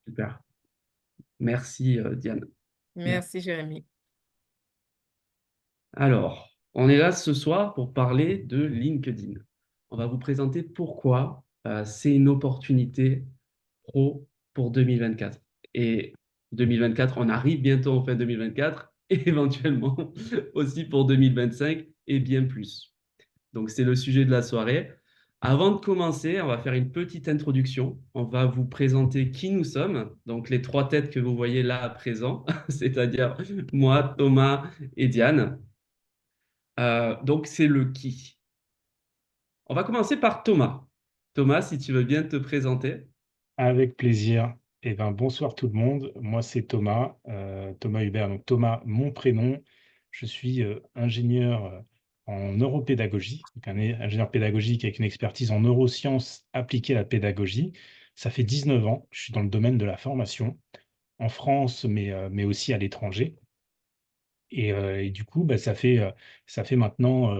Super. Merci, Diane. Merci. Merci, Jérémy. Alors, on est là ce soir pour parler de LinkedIn. On va vous présenter pourquoi c'est une opportunité pro pour 2024. Et 2024, on arrive bientôt en fin 2024 et éventuellement aussi pour 2025 et bien plus. Donc, c'est le sujet de la soirée. Avant de commencer, on va faire une petite introduction. On va vous présenter qui nous sommes. Donc, les trois têtes que vous voyez là à présent, c'est-à-dire moi, Thomas et Diane. Donc, c'est le qui. On va commencer par Thomas. Thomas, si tu veux bien te présenter. Avec plaisir. Eh ben, bonsoir tout le monde. Moi, c'est Thomas, Thomas Hubert. Donc, Thomas, mon prénom. Je suis ingénieur en neuropédagogie, donc ingénieur pédagogique avec une expertise en neurosciences appliquées à la pédagogie. Ça fait 19 ans que je suis dans le domaine de la formation en France, mais aussi à l'étranger. Et du coup, bah, ça fait maintenant,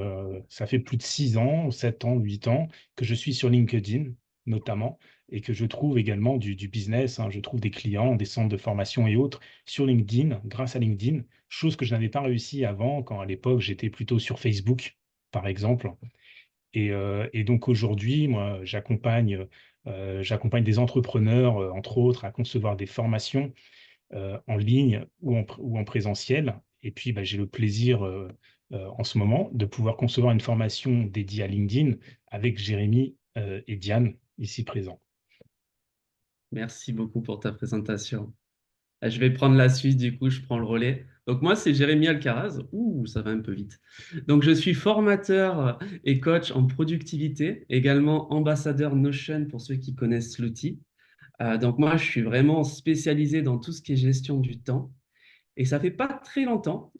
ça fait plus de 6 ans, 7 ans, 8 ans que je suis sur LinkedIn, notamment, et que je trouve également du business, hein. Je trouve des clients, des centres de formation et autres sur LinkedIn, grâce à LinkedIn, chose que je n'avais pas réussi avant, quand à l'époque j'étais plutôt sur Facebook, par exemple. Et donc aujourd'hui, moi, j'accompagne des entrepreneurs, entre autres, à concevoir des formations en ligne ou en présentiel. Et puis, bah, j'ai le plaisir en ce moment de pouvoir concevoir une formation dédiée à LinkedIn avec Jérémy et Diane ici présents. Merci beaucoup pour ta présentation. Je vais prendre la suite, du coup, je prends le relais. Donc moi, c'est Jérémy Alcaraz. Ouh, ça va un peu vite. Donc je suis formateur et coach en productivité, également ambassadeur Notion pour ceux qui connaissent l'outil. Donc moi, je suis vraiment spécialisé dans tout ce qui est gestion du temps. Et ça fait pas très longtemps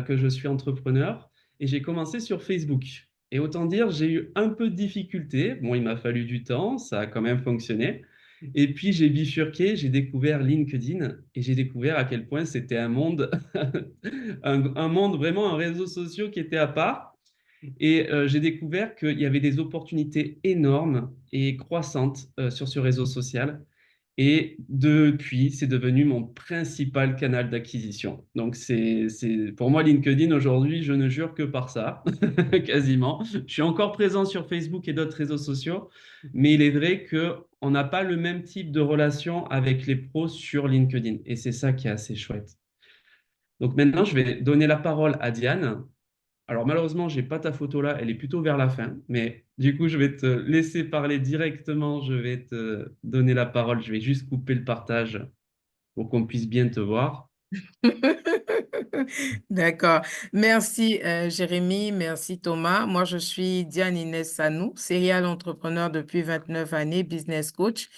que je suis entrepreneur et j'ai commencé sur Facebook. Et autant dire, j'ai eu un peu de difficulté. Bon, il m'a fallu du temps, ça a quand même fonctionné. Et puis j'ai bifurqué, j'ai découvert LinkedIn et j'ai découvert à quel point c'était un monde, un monde vraiment, un réseau social qui était à part. Et j'ai découvert qu'il y avait des opportunités énormes et croissantes sur ce réseau social. Et depuis, c'est devenu mon principal canal d'acquisition. Donc, pour moi, LinkedIn, aujourd'hui, je ne jure que par ça, quasiment. Je suis encore présent sur Facebook et d'autres réseaux sociaux, mais il est vrai qu'on n'a pas le même type de relation avec les pros sur LinkedIn. Et c'est ça qui est assez chouette. Donc maintenant, je vais donner la parole à Diane. Alors malheureusement, j'ai pas ta photo là, elle est plutôt vers la fin, mais du coup, je vais te laisser parler directement, je vais te donner la parole, je vais juste couper le partage pour qu'on puisse bien te voir. D'accord. Merci, Jérémy. Merci, Thomas. Moi, je suis Diane Inès Sanou, serial entrepreneur depuis 29 années, business coach.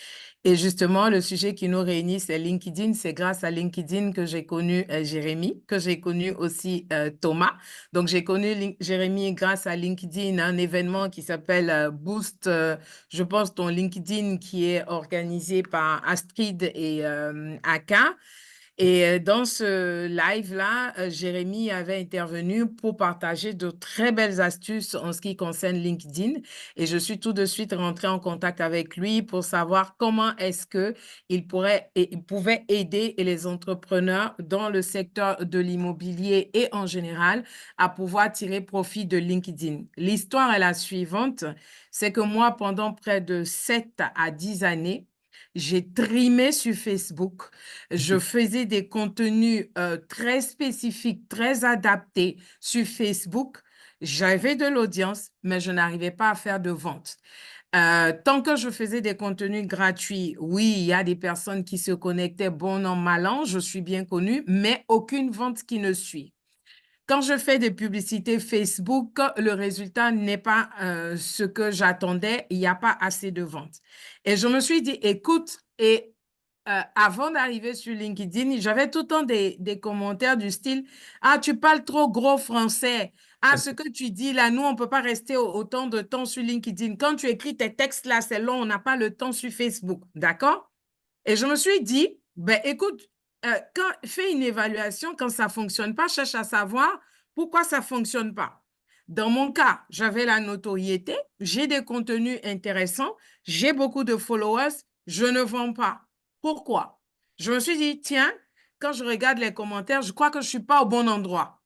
Et justement, le sujet qui nous réunit, c'est LinkedIn. C'est grâce à LinkedIn que j'ai connu Jérémy, que j'ai connu aussi Thomas. Donc, j'ai connu Jérémy grâce à LinkedIn, un événement qui s'appelle Boost, je pense, ton LinkedIn, qui est organisé par Astrid et Aka. Et dans ce live-là, Jérémy avait intervenu pour partager de très belles astuces en ce qui concerne LinkedIn. Et je suis tout de suite rentrée en contact avec lui pour savoir comment est-ce que il pouvait aider les entrepreneurs dans le secteur de l'immobilier et en général à pouvoir tirer profit de LinkedIn. L'histoire est la suivante, c'est que moi, pendant près de 7 à 10 années, j'ai trimé sur Facebook. Je faisais des contenus très spécifiques, très adaptés sur Facebook. J'avais de l'audience, mais je n'arrivais pas à faire de vente. Tant que je faisais des contenus gratuits, oui, il y a des personnes qui se connectaient bon an, mal an, je suis bien connue, mais aucune vente qui ne suit. Quand je fais des publicités Facebook, le résultat n'est pas ce que j'attendais. Il n'y a pas assez de ventes. Et je me suis dit, écoute, et avant d'arriver sur LinkedIn, j'avais tout le temps des commentaires du style, ah, tu parles trop gros français. Ah, ce que tu dis là, nous, on ne peut pas rester autant de temps sur LinkedIn. Quand tu écris tes textes là, c'est long, on n'a pas le temps sur Facebook. D'accord? Et je me suis dit, ben écoute, fais une évaluation, quand ça ne fonctionne pas, cherche à savoir pourquoi ça ne fonctionne pas. Dans mon cas, j'avais la notoriété, j'ai des contenus intéressants, j'ai beaucoup de followers, je ne vends pas. Pourquoi? Je me suis dit, tiens, quand je regarde les commentaires, je crois que je ne suis pas au bon endroit.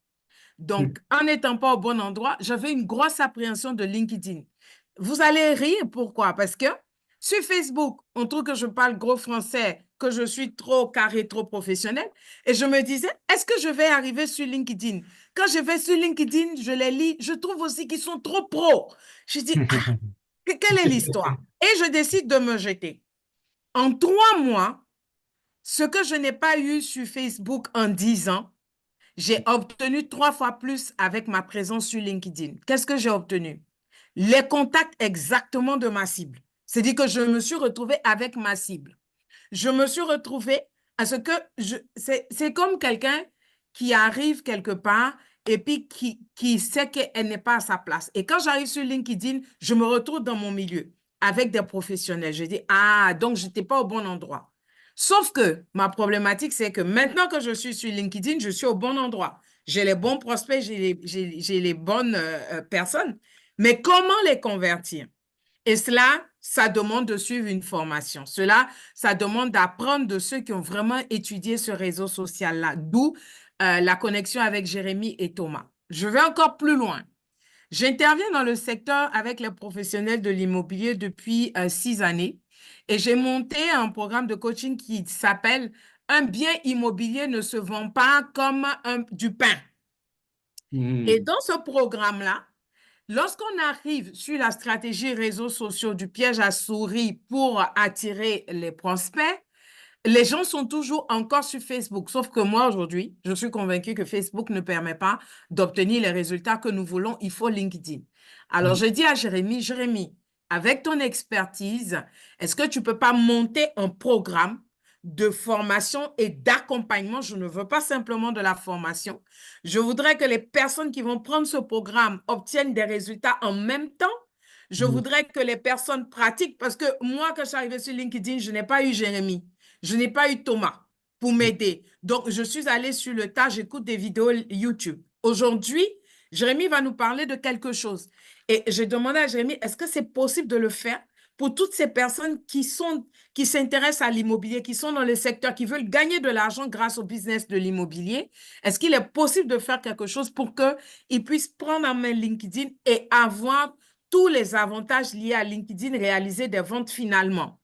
Donc, en n'étant pas au bon endroit, j'avais une grosse appréhension de LinkedIn. Vous allez rire, pourquoi? Parce que sur Facebook, on trouve que je parle gros français, que je suis trop carré, trop professionnel. Et je me disais, est-ce que je vais arriver sur LinkedIn? Quand je vais sur LinkedIn, je les lis, je trouve aussi qu'ils sont trop pros. Je dis, ah, quelle est l'histoire? Et je décide de me jeter. En 3 mois, ce que je n'ai pas eu sur Facebook en 10 ans, j'ai obtenu 3 fois plus avec ma présence sur LinkedIn. Qu'est-ce que j'ai obtenu? Les contacts exactement de ma cible. C'est-à-dire que je me suis retrouvée avec ma cible. Je me suis retrouvée à ce que c'est comme quelqu'un qui arrive quelque part et puis qui sait qu'elle n'est pas à sa place. Et quand j'arrive sur LinkedIn, je me retrouve dans mon milieu avec des professionnels. Je dis, ah, donc je n'étais pas au bon endroit. Sauf que ma problématique, c'est que maintenant que je suis sur LinkedIn, je suis au bon endroit. J'ai les bons prospects, j'ai les bonnes personnes. Mais comment les convertir? Et cela, ça demande de suivre une formation. Cela, ça demande d'apprendre de ceux qui ont vraiment étudié ce réseau social-là, d'où la connexion avec Jérémy et Thomas. Je vais encore plus loin. J'interviens dans le secteur avec les professionnels de l'immobilier depuis 6 années et j'ai monté un programme de coaching qui s'appelle Un bien immobilier ne se vend pas comme du pain. Et dans ce programme-là, lorsqu'on arrive sur la stratégie réseaux sociaux du piège à souris pour attirer les prospects, les gens sont toujours encore sur Facebook. Sauf que moi, aujourd'hui, je suis convaincue que Facebook ne permet pas d'obtenir les résultats que nous voulons. Il faut LinkedIn. Alors, je dis à Jérémy, Jérémy, avec ton expertise, est-ce que tu ne peux pas monter un programme de formation et d'accompagnement? Je ne veux pas simplement de la formation. Je voudrais que les personnes qui vont prendre ce programme obtiennent des résultats en même temps. Je voudrais que les personnes pratiquent parce que moi, quand je suis arrivée sur LinkedIn, je n'ai pas eu Jérémy. Je n'ai pas eu Thomas pour m'aider. Donc, je suis allée sur le tas, j'écoute des vidéos YouTube. Aujourd'hui, Jérémy va nous parler de quelque chose. Et j'ai demandé à Jérémy, est-ce que c'est possible de le faire pour toutes ces personnes qui s'intéressent à l'immobilier, qui sont dans le secteur, qui veulent gagner de l'argent grâce au business de l'immobilier? Est-ce qu'il est possible de faire quelque chose pour qu'ils puissent prendre en main LinkedIn et avoir tous les avantages liés à LinkedIn, réaliser des ventes finalement?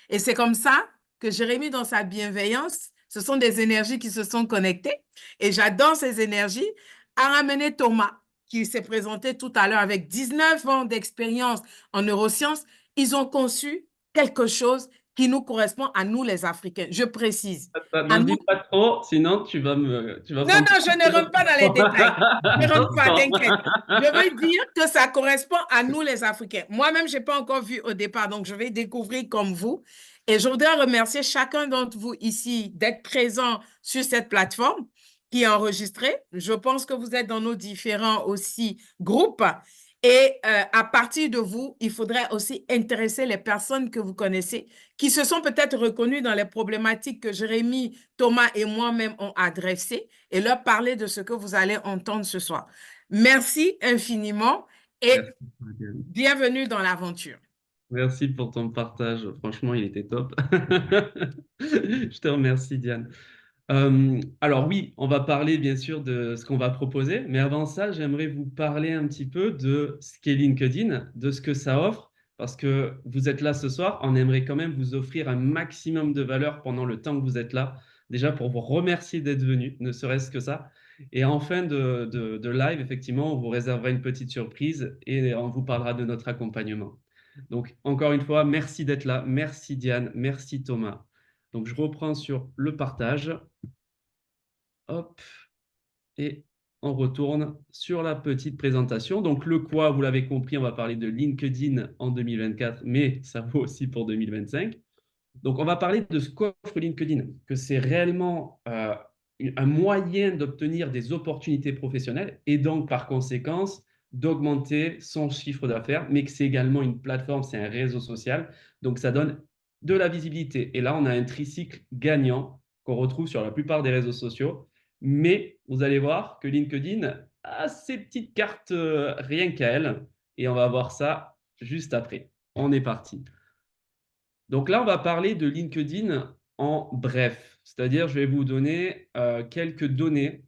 Et c'est comme ça que Jérémy, dans sa bienveillance, ce sont des énergies qui se sont connectées. Et j'adore ces énergies, a ramené Thomas, qui s'est présenté tout à l'heure avec 19 ans d'expérience en neurosciences. Ils ont conçu quelque chose qui nous correspond à nous, les Africains. Je précise. N'en dis pas trop, sinon tu vas Non, prendre... non, je ne rentre pas dans les détails. Je ne rentre pas, t'inquiète. Je veux dire que ça correspond à nous, les Africains. Moi-même, je n'ai pas encore vu au départ, donc je vais découvrir comme vous. Et je voudrais remercier chacun d'entre vous ici d'être présent sur cette plateforme qui est enregistrée. Je pense que vous êtes dans nos différents aussi groupes. Et à partir de vous, il faudrait aussi intéresser les personnes que vous connaissez qui se sont peut-être reconnues dans les problématiques que Jérémy, Thomas et moi-même ont adressées et leur parler de ce que vous allez entendre ce soir. Merci infiniment et Merci, Diane. bienvenue dans l'aventure. Merci pour ton partage. Franchement, il était top. Je te remercie, Diane. Alors oui, on va parler bien sûr de ce qu'on va proposer, mais avant ça, j'aimerais vous parler un petit peu de ce qu'est LinkedIn, de ce que ça offre, parce que vous êtes là ce soir, on aimerait quand même vous offrir un maximum de valeur pendant le temps que vous êtes là, déjà pour vous remercier d'être venu, ne serait-ce que ça. Et en fin de live, effectivement, on vous réservera une petite surprise et on vous parlera de notre accompagnement. Donc, encore une fois, merci d'être là, merci Diane, merci Thomas. Donc, je reprends sur le partage. Hop, et on retourne sur la petite présentation. Donc, le quoi, vous l'avez compris, on va parler de LinkedIn en 2024, mais ça vaut aussi pour 2025. Donc, on va parler de ce qu'offre LinkedIn, que c'est réellement un moyen d'obtenir des opportunités professionnelles et donc, par conséquence, d'augmenter son chiffre d'affaires, mais que c'est également une plateforme, c'est un réseau social. Donc, ça donne de la visibilité. Et là, on a un tricycle gagnant qu'on retrouve sur la plupart des réseaux sociaux. Mais vous allez voir que LinkedIn a ses petites cartes rien qu'à elle. Et on va voir ça juste après. On est parti. Donc là, on va parler de LinkedIn en bref. C'est-à-dire, je vais vous donner quelques données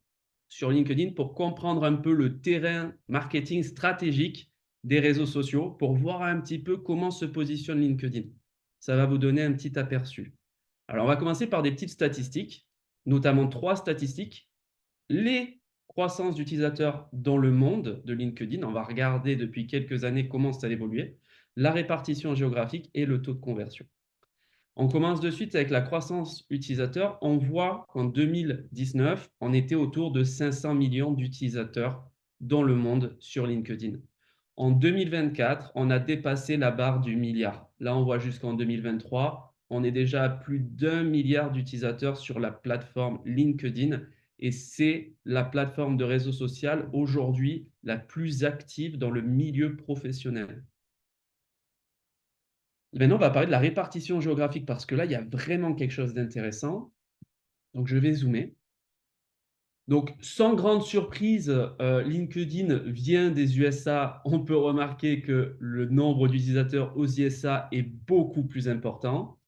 sur LinkedIn pour comprendre un peu le terrain marketing stratégique des réseaux sociaux, pour voir un petit peu comment se positionne LinkedIn. Ça va vous donner un petit aperçu. Alors, on va commencer par des petites statistiques, notamment 3 statistiques. Les croissances d'utilisateurs dans le monde de LinkedIn, on va regarder depuis quelques années comment ça a évolué, la répartition géographique et le taux de conversion. On commence de suite avec la croissance utilisateur. On voit qu'en 2019, on était autour de 500 millions d'utilisateurs dans le monde sur LinkedIn. En 2024, on a dépassé la barre du milliard. Là, on voit jusqu'en 2023, on est déjà à plus d'1 milliard d'utilisateurs sur la plateforme LinkedIn. Et c'est la plateforme de réseau social aujourd'hui la plus active dans le milieu professionnel. Maintenant, on va parler de la répartition géographique parce que là, il y a vraiment quelque chose d'intéressant. Donc, je vais zoomer. Donc, sans grande surprise, LinkedIn vient des USA. On peut remarquer que le nombre d'utilisateurs aux USA est beaucoup plus important.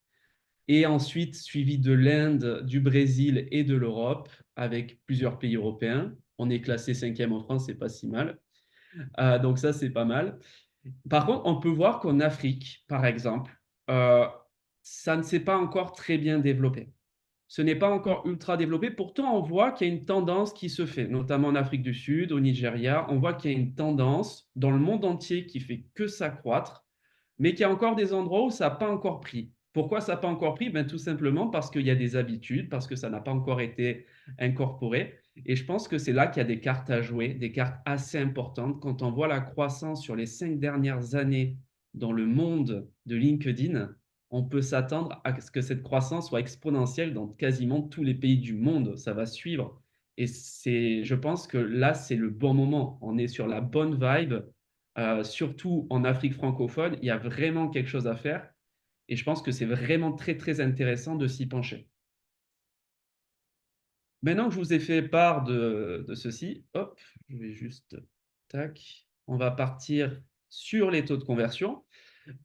Et ensuite, suivi de l'Inde, du Brésil et de l'Europe, avec plusieurs pays européens. On est classé 5e en France, c'est pas si mal. Donc ça, c'est pas mal. Par contre, on peut voir qu'en Afrique, par exemple, euh, ça ne s'est pas encore très bien développé. Ce n'est pas encore ultra développé. Pourtant, on voit qu'il y a une tendance qui se fait, notamment en Afrique du Sud, au Nigeria. On voit qu'il y a une tendance dans le monde entier qui fait que s'accroître, mais qu'il y a encore des endroits où ça n'a pas encore pris. Pourquoi ça n'a pas encore pris? Tout simplement parce qu'il y a des habitudes, parce que ça n'a pas encore été incorporé. Et je pense que c'est là qu'il y a des cartes à jouer, des cartes assez importantes. Quand on voit la croissance sur les 5 dernières années dans le monde de LinkedIn, on peut s'attendre à ce que cette croissance soit exponentielle dans quasiment tous les pays du monde. Ça va suivre. Et je pense que là, c'est le bon moment. On est sur la bonne vibe. Surtout en Afrique francophone, il y a vraiment quelque chose à faire. Et je pense que c'est vraiment très, très intéressant de s'y pencher. Maintenant que je vous ai fait part de ceci, hop, je vais juste, tac, on va partir sur les taux de conversion.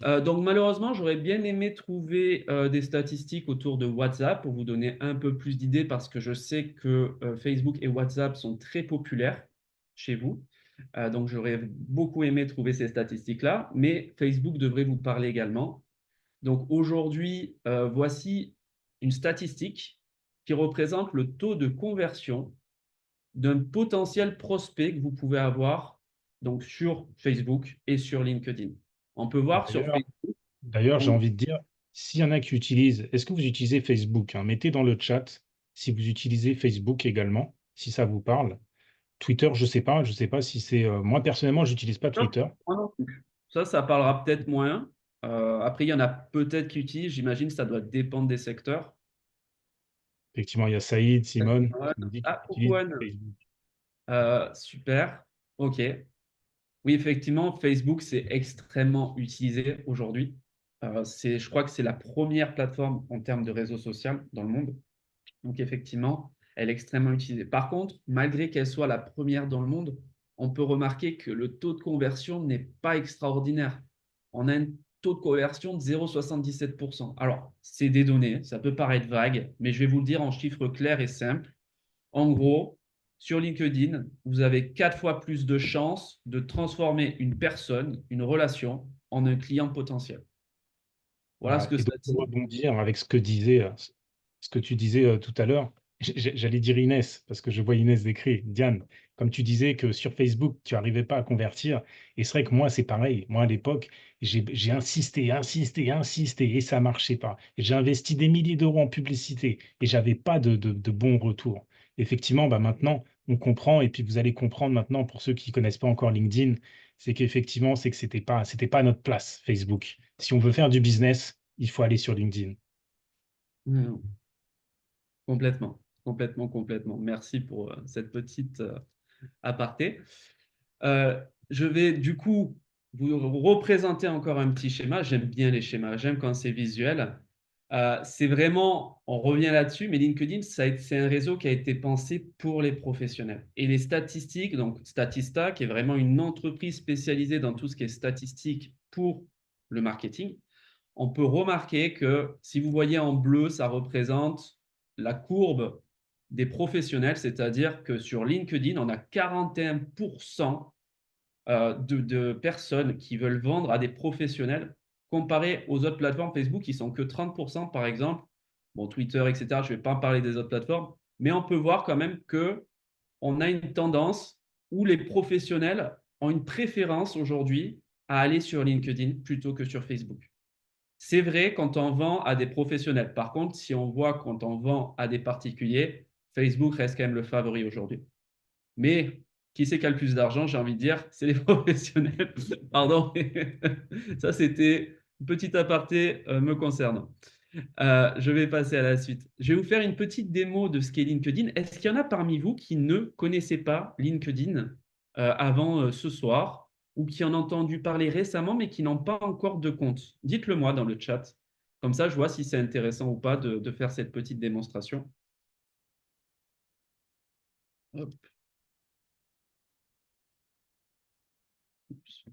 Donc malheureusement, j'aurais bien aimé trouver des statistiques autour de WhatsApp pour vous donner un peu plus d'idées parce que je sais que Facebook et WhatsApp sont très populaires chez vous. Donc j'aurais beaucoup aimé trouver ces statistiques-là, mais Facebook devrait vous parler également. Donc aujourd'hui, voici une statistique qui représente le taux de conversion d'un potentiel prospect que vous pouvez avoir donc sur Facebook et sur LinkedIn. On peut voir sur D'ailleurs, Facebook. d'ailleurs, j'ai envie de dire, s'il y en a qui utilisent, est-ce que vous utilisez Facebook, hein? Mettez dans le chat si vous utilisez Facebook également, si ça vous parle. Twitter, je sais pas si c'est. Moi, personnellement, je n'utilise pas Non, Twitter. moi non plus. Ça parlera peut-être moins. Après, il y en a peut-être qui utilisent. J'imagine que ça doit dépendre des secteurs. Effectivement, il y a Saïd, Simone, Ouais. qui nous dit qu'il Ah, coucou utilise Anne. Facebook. Super. OK. Oui, effectivement, Facebook, c'est extrêmement utilisé aujourd'hui. Je crois que c'est la première plateforme en termes de réseau social dans le monde. Donc, effectivement, elle est extrêmement utilisée. Par contre, malgré qu'elle soit la première dans le monde, on peut remarquer que le taux de conversion n'est pas extraordinaire. On a un taux de conversion de 0,77%. Alors, c'est des données, ça peut paraître vague, mais je vais vous le dire en chiffres clairs et simples. En gros, sur LinkedIn, vous avez 4 fois plus de chances de transformer une personne, une relation, en un client potentiel. Voilà ce Voilà. que Et ça donc, pour dit. rebondir avec ce que tu disais tout à l'heure, j'allais dire Inès, parce que je vois Inès décrire. Diane, comme tu disais que sur Facebook, tu n'arrivais pas à convertir. Et c'est vrai que moi, c'est pareil. Moi, à l'époque, j'ai insisté, insisté, insisté, et ça ne marchait pas. Et j'ai investi des milliers d'euros en publicité, et j'avais pas de bons retours. Effectivement, bah maintenant, on comprend, et puis vous allez comprendre maintenant, pour ceux qui ne connaissent pas encore LinkedIn, c'est qu'effectivement, c'est que c'était pas notre place, Facebook. Si on veut faire du business, il faut aller sur LinkedIn. Mmh. Complètement, complètement, complètement. Merci pour cette petite aparté. Je vais du coup vous représenter encore un petit schéma. J'aime bien les schémas, j'aime quand c'est visuel. C'est vraiment, on revient là-dessus, mais LinkedIn, c'est un réseau qui a été pensé pour les professionnels. Et les statistiques, donc Statista, qui est vraiment une entreprise spécialisée dans tout ce qui est statistique pour le marketing, on peut remarquer que si vous voyez en bleu, ça représente la courbe des professionnels, c'est-à-dire que sur LinkedIn, on a 41% de personnes qui veulent vendre à des professionnels comparé aux autres plateformes Facebook qui sont que 30% par exemple. Bon, Twitter, etc. Je ne vais pas en parler des autres plateformes, mais on peut voir quand même qu'on a une tendance où les professionnels ont une préférence aujourd'hui à aller sur LinkedIn plutôt que sur Facebook. C'est vrai quand on vend à des professionnels. Par contre, si on voit quand on vend à des particuliers, Facebook reste quand même le favori aujourd'hui. Mais qui c'est qui a le plus d'argent, j'ai envie de dire, c'est les professionnels. Pardon, ça c'était une petite aparté me concernant. Je vais passer à la suite. Je vais vous faire une petite démo de ce qu'est LinkedIn. Est-ce qu'il y en a parmi vous qui ne connaissaient pas LinkedIn avant ce soir ou qui en ont entendu parler récemment mais qui n'ont pas encore de compte? Dites-le moi dans le chat. Comme ça, je vois si c'est intéressant ou pas de faire cette petite démonstration. Hop. Oups.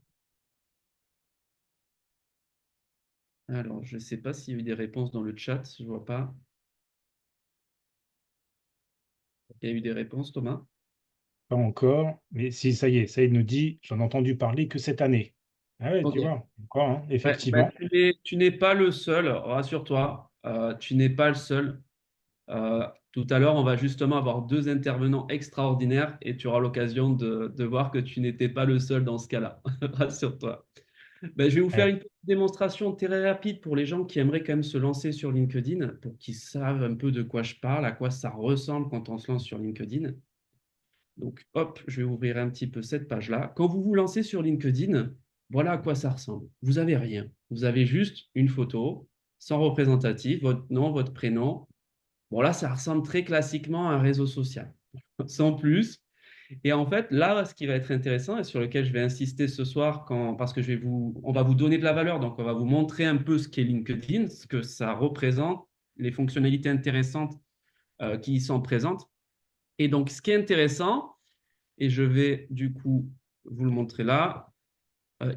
Alors, je ne sais pas s'il y a eu des réponses dans le chat, je ne vois pas. Il y a eu des réponses, Thomas? Pas encore, mais si, ça y est, Saïd nous dit, j'en ai entendu parler que cette année. Ah ouais, Ok. tu vois, encore, hein, Ouais, bah, effectivement. tu n'es pas le seul, rassure-toi, tu n'es pas le seul. Tout à l'heure, on va justement avoir deux intervenants extraordinaires et tu auras l'occasion de voir que tu n'étais pas le seul dans ce cas-là. Rassure-toi. Ben, je vais vous faire Ouais. une petite démonstration très rapide pour les gens qui aimeraient quand même se lancer sur LinkedIn, pour qu'ils savent un peu de quoi je parle, à quoi ça ressemble quand on se lance sur LinkedIn. Donc, hop, je vais ouvrir un petit peu cette page-là. Quand vous vous lancez sur LinkedIn, voilà à quoi ça ressemble. Vous n'avez rien. Vous avez juste une photo sans représentatif, votre nom, votre prénom. Bon, là, ça ressemble très classiquement à un réseau social, sans plus. Et en fait, là, ce qui va être intéressant et sur lequel je vais insister ce soir, parce que on va vous donner de la valeur, donc on va vous montrer un peu ce qu'est LinkedIn, ce que ça représente, les fonctionnalités intéressantes qui y sont présentes. Et donc, ce qui est intéressant, et je vais du coup vous le montrer là,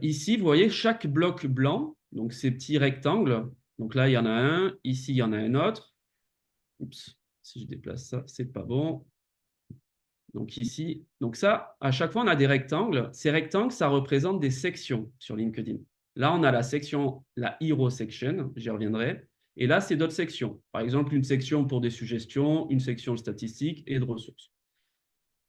ici, vous voyez chaque bloc blanc, donc ces petits rectangles. Donc là, il y en a un, ici, il y en a un autre. Oups, si je déplace ça, c'est pas bon. Donc ici, donc ça, à chaque fois, on a des rectangles. Ces rectangles, ça représente des sections sur LinkedIn. Là, on a la section, la Hero section, j'y reviendrai. Et là, c'est d'autres sections. Par exemple, une section pour des suggestions, une section statistiques et de ressources.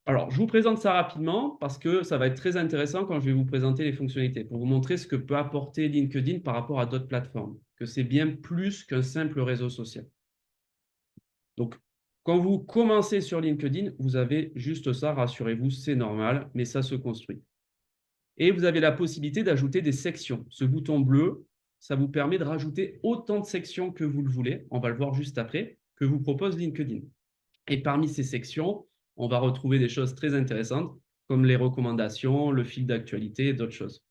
Alors, je vous présente ça rapidement parce que ça va être très intéressant quand je vais vous présenter les fonctionnalités, pour vous montrer ce que peut apporter LinkedIn par rapport à d'autres plateformes, que c'est bien plus qu'un simple réseau social. Donc, quand vous commencez sur LinkedIn, vous avez juste ça, rassurez-vous, c'est normal, mais ça se construit. Et vous avez la possibilité d'ajouter des sections. Ce bouton bleu, ça vous permet de rajouter autant de sections que vous le voulez, on va le voir juste après, que vous propose LinkedIn. Et parmi ces sections, on va retrouver des choses très intéressantes, comme les recommandations, le fil d'actualité et d'autres choses.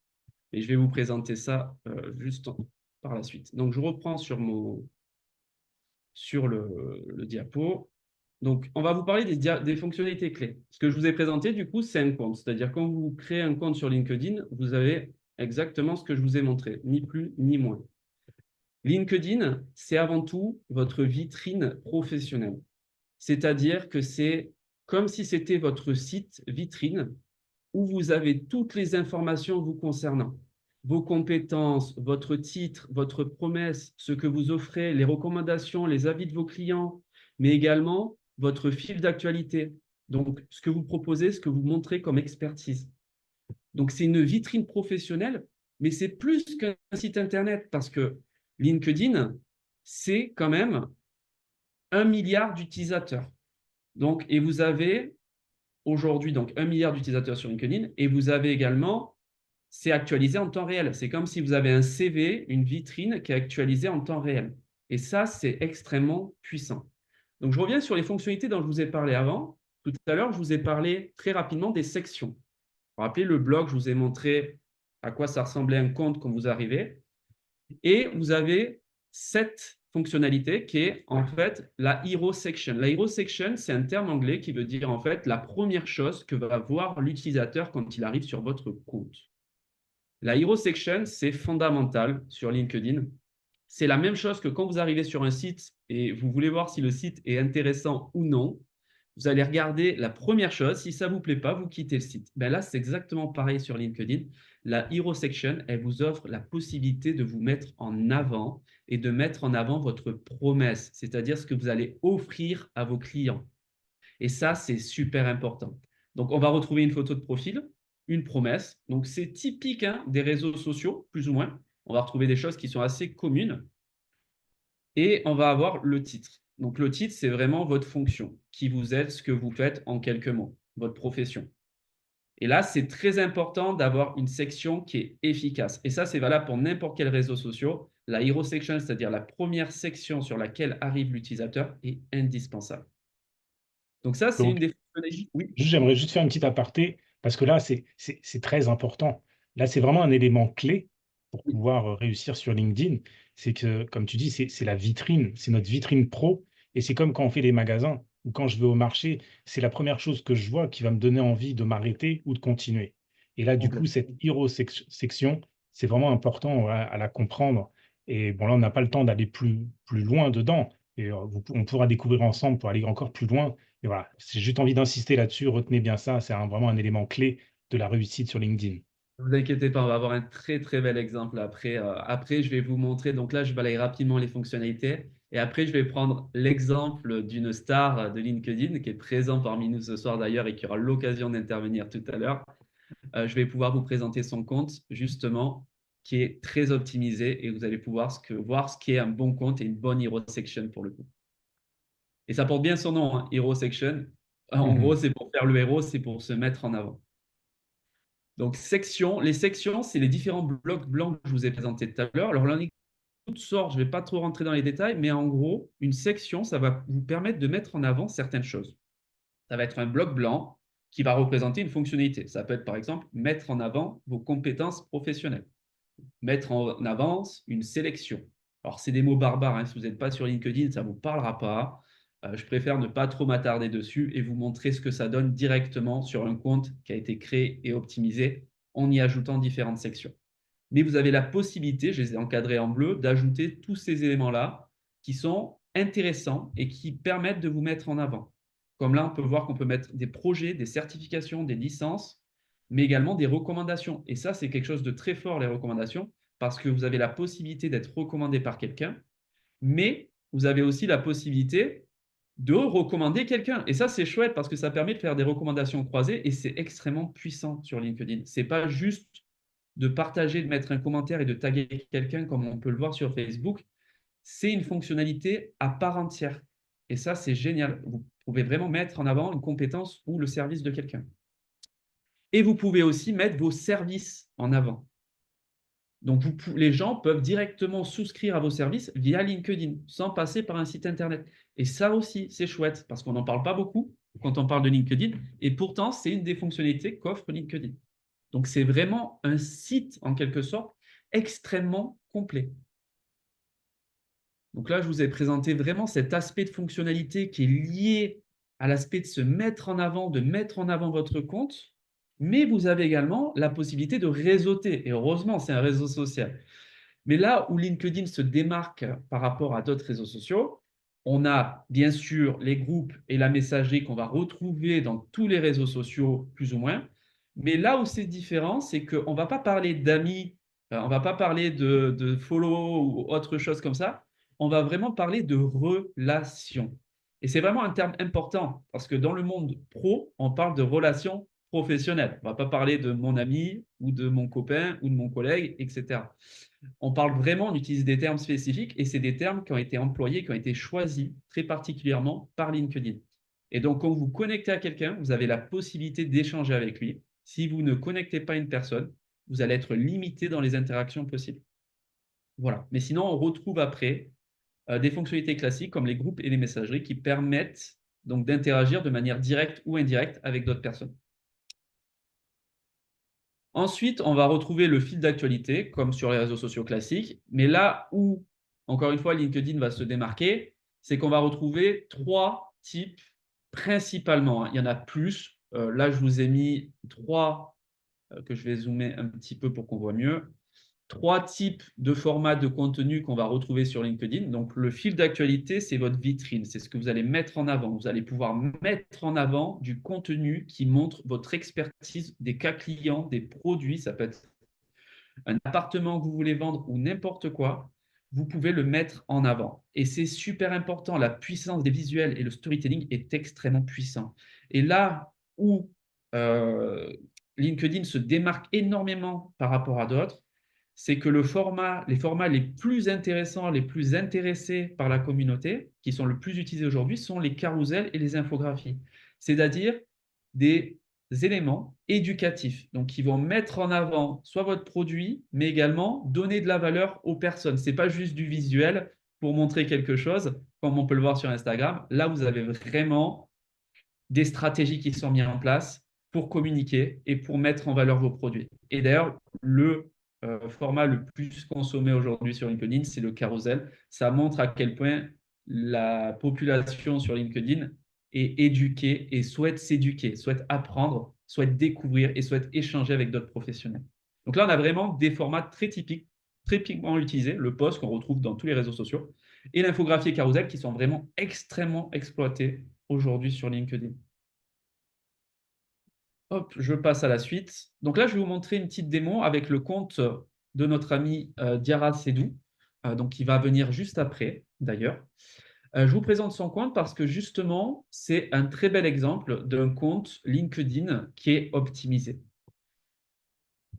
Et je vais vous présenter ça juste par la suite. Donc, je reprends sur le diapo. Donc, on va vous parler des fonctionnalités clés. Ce que je vous ai présenté, du coup, c'est un compte. C'est-à-dire, quand vous créez un compte sur LinkedIn, vous avez exactement ce que je vous ai montré, ni plus ni moins. LinkedIn, c'est avant tout votre vitrine professionnelle. C'est-à-dire que c'est comme si c'était votre site vitrine où vous avez toutes les informations vous concernant. Vos compétences, votre titre, votre promesse, ce que vous offrez, les recommandations, les avis de vos clients, mais également votre fil d'actualité. Donc, ce que vous proposez, ce que vous montrez comme expertise. Donc, c'est une vitrine professionnelle, mais c'est plus qu'un site Internet parce que LinkedIn, c'est quand même 1 milliard d'utilisateurs. Donc, et vous avez aujourd'hui donc 1 milliard d'utilisateurs sur LinkedIn et vous avez également, c'est actualisé en temps réel. C'est comme si vous avez un CV, une vitrine qui est actualisée en temps réel. Et ça, c'est extrêmement puissant. Donc, je reviens sur les fonctionnalités dont je vous ai parlé avant. Tout à l'heure, je vous ai parlé très rapidement des sections. Vous vous rappelez, le blog, je vous ai montré à quoi ça ressemblait un compte quand vous arrivez. Et vous avez cette fonctionnalité qui est en fait la Hero Section. La Hero Section, c'est un terme anglais qui veut dire en fait la première chose que va voir l'utilisateur quand il arrive sur votre compte. La Hero Section, c'est fondamental sur LinkedIn c'est la même chose que quand vous arrivez sur un site et vous voulez voir si le site est intéressant ou non. Vous allez regarder la première chose. Si ça ne vous plaît pas, vous quittez le site. Ben là, c'est exactement pareil sur LinkedIn. La Hero Section, elle vous offre la possibilité de vous mettre en avant et de mettre en avant votre promesse, c'est-à-dire ce que vous allez offrir à vos clients. Et ça, c'est super important. Donc, on va retrouver une photo de profil, une promesse. Donc, c'est typique des réseaux sociaux, plus ou moins. On va retrouver des choses qui sont assez communes. Et on va avoir le titre. Donc, le titre, c'est vraiment votre fonction qui vous aide ce que vous faites en quelques mots, votre profession. Et là, c'est très important d'avoir une section qui est efficace. Et ça, c'est valable pour n'importe quel réseau social. La Hero Section, c'est-à-dire la première section sur laquelle arrive l'utilisateur, est indispensable. Donc ça, c'est une Donc, des fonctionnalités. Oui, j'aimerais juste faire une petite aparté, parce que là, c'est très important. Là, c'est vraiment un élément clé pour oui, pouvoir réussir sur LinkedIn. C'est que, comme tu dis, c'est la vitrine, c'est notre vitrine pro. Et c'est comme quand on fait des magasins ou quand je vais au marché, c'est la première chose que je vois qui va me donner envie de m'arrêter ou de continuer. Et là, du coup, complètement. cette hero section, c'est vraiment important à la comprendre. Et bon, là, on n'a pas le temps d'aller plus loin dedans. Et on pourra découvrir ensemble pour aller encore plus loin. Et voilà, j'ai juste envie d'insister là-dessus. Retenez bien ça, c'est vraiment un élément clé de la réussite sur LinkedIn. Ne vous inquiétez pas, on va avoir un très très bel exemple après. Après, je vais vous montrer. Donc là, je balaye rapidement les fonctionnalités. Et après, je vais prendre l'exemple d'une star de LinkedIn qui est présent parmi nous ce soir d'ailleurs et qui aura l'occasion d'intervenir tout à l'heure. Je vais pouvoir vous présenter son compte justement qui est très optimisé et vous allez pouvoir voir ce qui est un bon compte et une bonne hero section pour le coup. Et ça porte bien son nom, hero section. En gros, Mhm. c'est pour faire le héros, c'est pour se mettre en avant. Donc, les sections, c'est les différents blocs blancs que je vous ai présentés tout à l'heure. Alors, là, on est toutes sortes, je ne vais pas trop rentrer dans les détails, mais en gros, une section, ça va vous permettre de mettre en avant certaines choses. Ça va être un bloc blanc qui va représenter une fonctionnalité. Ça peut être, par exemple, mettre en avant vos compétences professionnelles, mettre en avance une sélection. Alors, c'est des mots barbares. Si vous n'êtes pas sur LinkedIn, ça ne vous parlera pas. Je préfère ne pas trop m'attarder dessus et vous montrer ce que ça donne directement sur un compte qui a été créé et optimisé en y ajoutant différentes sections. Mais vous avez la possibilité, je les ai encadrés en bleu, d'ajouter tous ces éléments-là qui sont intéressants et qui permettent de vous mettre en avant. Comme là, on peut voir qu'on peut mettre des projets, des certifications, des licences, mais également des recommandations. Et ça, c'est quelque chose de très fort, les recommandations, parce que vous avez la possibilité d'être recommandé par quelqu'un, mais vous avez aussi la possibilité de recommander quelqu'un. Et ça, c'est chouette parce que ça permet de faire des recommandations croisées et c'est extrêmement puissant sur LinkedIn. Ce n'est pas juste de partager, de mettre un commentaire et de taguer quelqu'un comme on peut le voir sur Facebook. C'est une fonctionnalité à part entière. Et ça, c'est génial. Vous pouvez vraiment mettre en avant une compétence ou le service de quelqu'un. Et vous pouvez aussi mettre vos services en avant. Donc, les gens peuvent directement souscrire à vos services via LinkedIn, sans passer par un site Internet. Et ça aussi, c'est chouette, parce qu'on n'en parle pas beaucoup quand on parle de LinkedIn. Et pourtant, c'est une des fonctionnalités qu'offre LinkedIn. Donc, c'est vraiment un site, en quelque sorte, extrêmement complet. Donc là, je vous ai présenté vraiment cet aspect de fonctionnalité qui est lié à l'aspect de se mettre en avant, de mettre en avant votre compte, mais vous avez également la possibilité de réseauter. Et heureusement, c'est un réseau social. Mais là où LinkedIn se démarque par rapport à d'autres réseaux sociaux, on a bien sûr les groupes et la messagerie qu'on va retrouver dans tous les réseaux sociaux, plus ou moins. Mais là où c'est différent, c'est qu'on ne va pas parler d'amis, on ne va pas parler de follow ou autre chose comme ça. On va vraiment parler de relations. Et c'est vraiment un terme important parce que dans le monde pro, on parle de relations professionnelles. On ne va pas parler de mon ami ou de mon copain ou de mon collègue, etc. On parle vraiment, on utilise des termes spécifiques et c'est des termes qui ont été employés, qui ont été choisis très particulièrement par LinkedIn. Et donc, quand vous vous connectez à quelqu'un, vous avez la possibilité d'échanger avec lui. Si vous ne connectez pas une personne, vous allez être limité dans les interactions possibles. Voilà. Mais sinon, on retrouve après des fonctionnalités classiques comme les groupes et les messageries qui permettent donc d'interagir de manière directe ou indirecte avec d'autres personnes. Ensuite, on va retrouver le fil d'actualité, comme sur les réseaux sociaux classiques. Mais là où, encore une fois, LinkedIn va se démarquer, c'est qu'on va retrouver trois types principalement. Il y en a plus. Là, je vous ai mis trois que je vais zoomer un petit peu pour qu'on voit mieux. 3 types de formats de contenu qu'on va retrouver sur LinkedIn. Donc, le fil d'actualité, c'est votre vitrine. C'est ce que vous allez mettre en avant. Vous allez pouvoir mettre en avant du contenu qui montre votre expertise, des cas clients, des produits. Ça peut être un appartement que vous voulez vendre ou n'importe quoi. Vous pouvez le mettre en avant. Et c'est super important. La puissance des visuels et le storytelling est extrêmement puissant. Et là où LinkedIn se démarque énormément par rapport à d'autres, c'est que les formats les plus intéressants, les plus intéressés par la communauté, qui sont le plus utilisés aujourd'hui, sont les carousels et les infographies. C'est-à-dire des éléments éducatifs, donc qui vont mettre en avant soit votre produit, mais également donner de la valeur aux personnes. Ce n'est pas juste du visuel pour montrer quelque chose, comme on peut le voir sur Instagram. Là, vous avez vraiment des stratégies qui sont mises en place pour communiquer et pour mettre en valeur vos produits. Et d'ailleurs, le format le plus consommé aujourd'hui sur LinkedIn, c'est le carousel. Ça montre à quel point la population sur LinkedIn est éduquée et souhaite s'éduquer, souhaite apprendre, souhaite découvrir et souhaite échanger avec d'autres professionnels. Donc là, on a vraiment des formats très typiques, très typiquement utilisés, le post qu'on retrouve dans tous les réseaux sociaux et l'infographie et carousel qui sont vraiment extrêmement exploités aujourd'hui sur LinkedIn. Hop, je passe à la suite. Donc là, je vais vous montrer une petite démo avec le compte de notre ami Diarra Sedou, donc qui va venir juste après, d'ailleurs. Je vous présente son compte parce que justement, c'est un très bel exemple d'un compte LinkedIn qui est optimisé.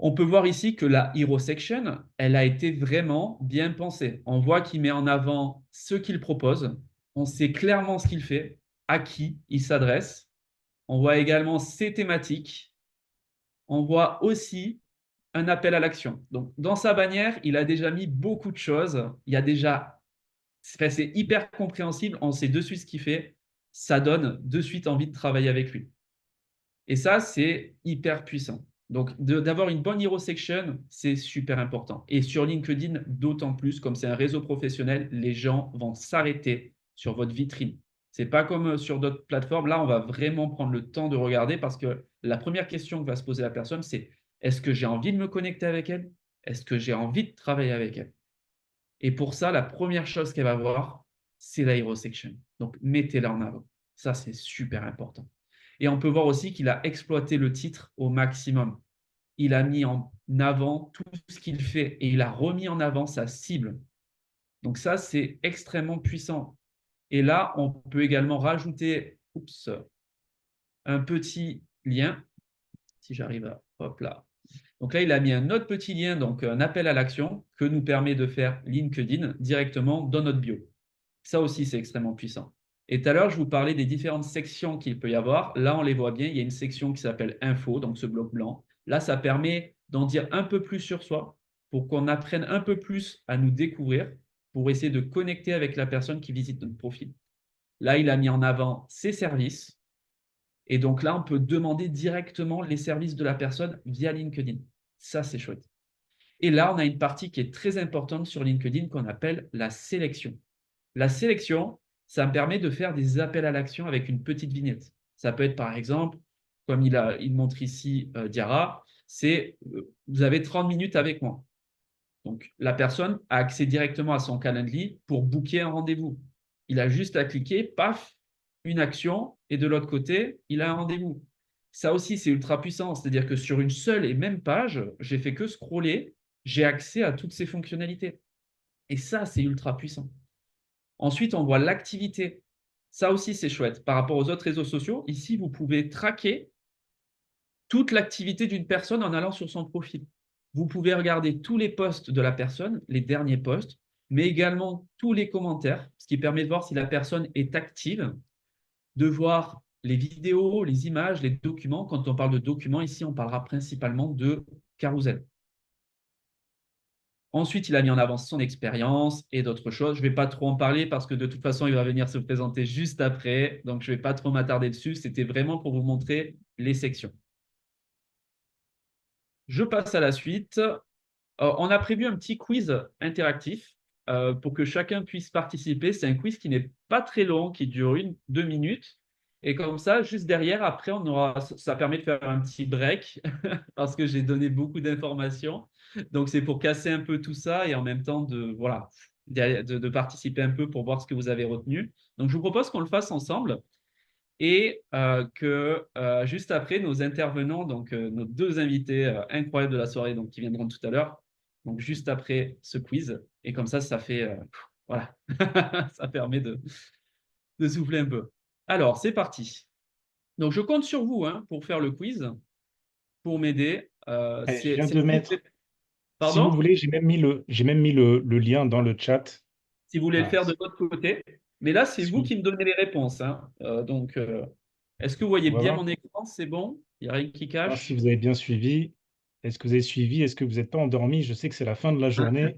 On peut voir ici que la Hero Section, elle a été vraiment bien pensée. On voit qu'il met en avant ce qu'il propose, on sait clairement ce qu'il fait, à qui il s'adresse. On voit également ses thématiques. On voit aussi un appel à l'action. Donc, dans sa bannière, il a déjà mis beaucoup de choses. Il y a déjà, c'est hyper compréhensible. On sait de suite ce qu'il fait. Ça donne de suite envie de travailler avec lui. Et ça, c'est hyper puissant. Donc, d'avoir une bonne hero section, c'est super important. Et sur LinkedIn, d'autant plus, comme c'est un réseau professionnel, les gens vont s'arrêter sur votre vitrine. Ce n'est pas comme sur d'autres plateformes. Là, on va vraiment prendre le temps de regarder parce que la première question que va se poser la personne, c'est est-ce que j'ai envie de me connecter avec elle? Est-ce que j'ai envie de travailler avec elle? Et pour ça, la première chose qu'elle va voir, c'est la hero section. Donc, mettez-la en avant. Ça, c'est super important. Et on peut voir aussi qu'il a exploité le titre au maximum. Il a mis en avant tout ce qu'il fait et il a remis en avant sa cible. Donc ça, c'est extrêmement puissant. Et là, on peut également rajouter un petit lien. Si j'arrive à… Hop là. Donc là, il a mis un autre petit lien, donc un appel à l'action que nous permet de faire LinkedIn directement dans notre bio. Ça aussi, c'est extrêmement puissant. Et tout à l'heure, je vous parlais des différentes sections qu'il peut y avoir. Là, on les voit bien. Il y a une section qui s'appelle Info, donc ce bloc blanc. Là, ça permet d'en dire un peu plus sur soi pour qu'on apprenne un peu plus à nous découvrir, pour essayer de connecter avec la personne qui visite notre profil. Là, il a mis en avant ses services. Et donc là, on peut demander directement les services de la personne via LinkedIn. Ça, c'est chouette. Et là, on a une partie qui est très importante sur LinkedIn qu'on appelle la sélection. La sélection, ça me permet de faire des appels à l'action avec une petite vignette. Ça peut être par exemple, comme il montre ici Diarra, c'est vous avez 30 minutes avec moi. Donc, la personne a accès directement à son calendrier pour booker un rendez-vous. Il a juste à cliquer, paf, une action, et de l'autre côté, il a un rendez-vous. Ça aussi, c'est ultra puissant. C'est-à-dire que sur une seule et même page, j'ai fait que scroller, j'ai accès à toutes ces fonctionnalités. Et ça, c'est ultra puissant. Ensuite, on voit l'activité. Ça aussi, c'est chouette. Par rapport aux autres réseaux sociaux, ici, vous pouvez traquer toute l'activité d'une personne en allant sur son profil. Vous pouvez regarder tous les posts de la personne, les derniers posts, mais également tous les commentaires, ce qui permet de voir si la personne est active, de voir les vidéos, les images, les documents. Quand on parle de documents, ici, on parlera principalement de carousel. Ensuite, il a mis en avant son expérience et d'autres choses. Je ne vais pas trop en parler parce que de toute façon, il va venir se présenter juste après. Donc, je ne vais pas trop m'attarder dessus. C'était vraiment pour vous montrer les sections. Je passe à la suite. On a prévu un petit quiz interactif pour que chacun puisse participer. C'est un quiz qui n'est pas très long, qui dure 1-2 minutes. Et comme ça, juste derrière, après, ça permet de faire un petit break parce que j'ai donné beaucoup d'informations. Donc, c'est pour casser un peu tout ça et en même temps voilà, de participer un peu pour voir ce que vous avez retenu. Donc, je vous propose qu'on le fasse ensemble et que juste après, nos intervenants, donc nos deux invités incroyables de la soirée, donc, qui viendront tout à l'heure, donc juste après ce quiz. Et comme ça fait, voilà, ça permet de souffler un peu. Alors, c'est parti. Donc, je compte sur vous pour faire le quiz, pour m'aider. Allez, je viens de mettre, si vous Pardon? voulez, j'ai même mis le lien dans le chat. Si vous voulez le Voilà. faire de votre côté. Mais là, c'est Si vous vous- qui me donnez les réponses. Est-ce que vous voyez on va bien voir, mon écran? C'est bon? Il n'y a rien qui voir si cache? vous avez bien suivi. Est-ce que vous avez suivi? Est-ce que vous n'êtes pas endormi? Je sais que c'est la fin de la journée.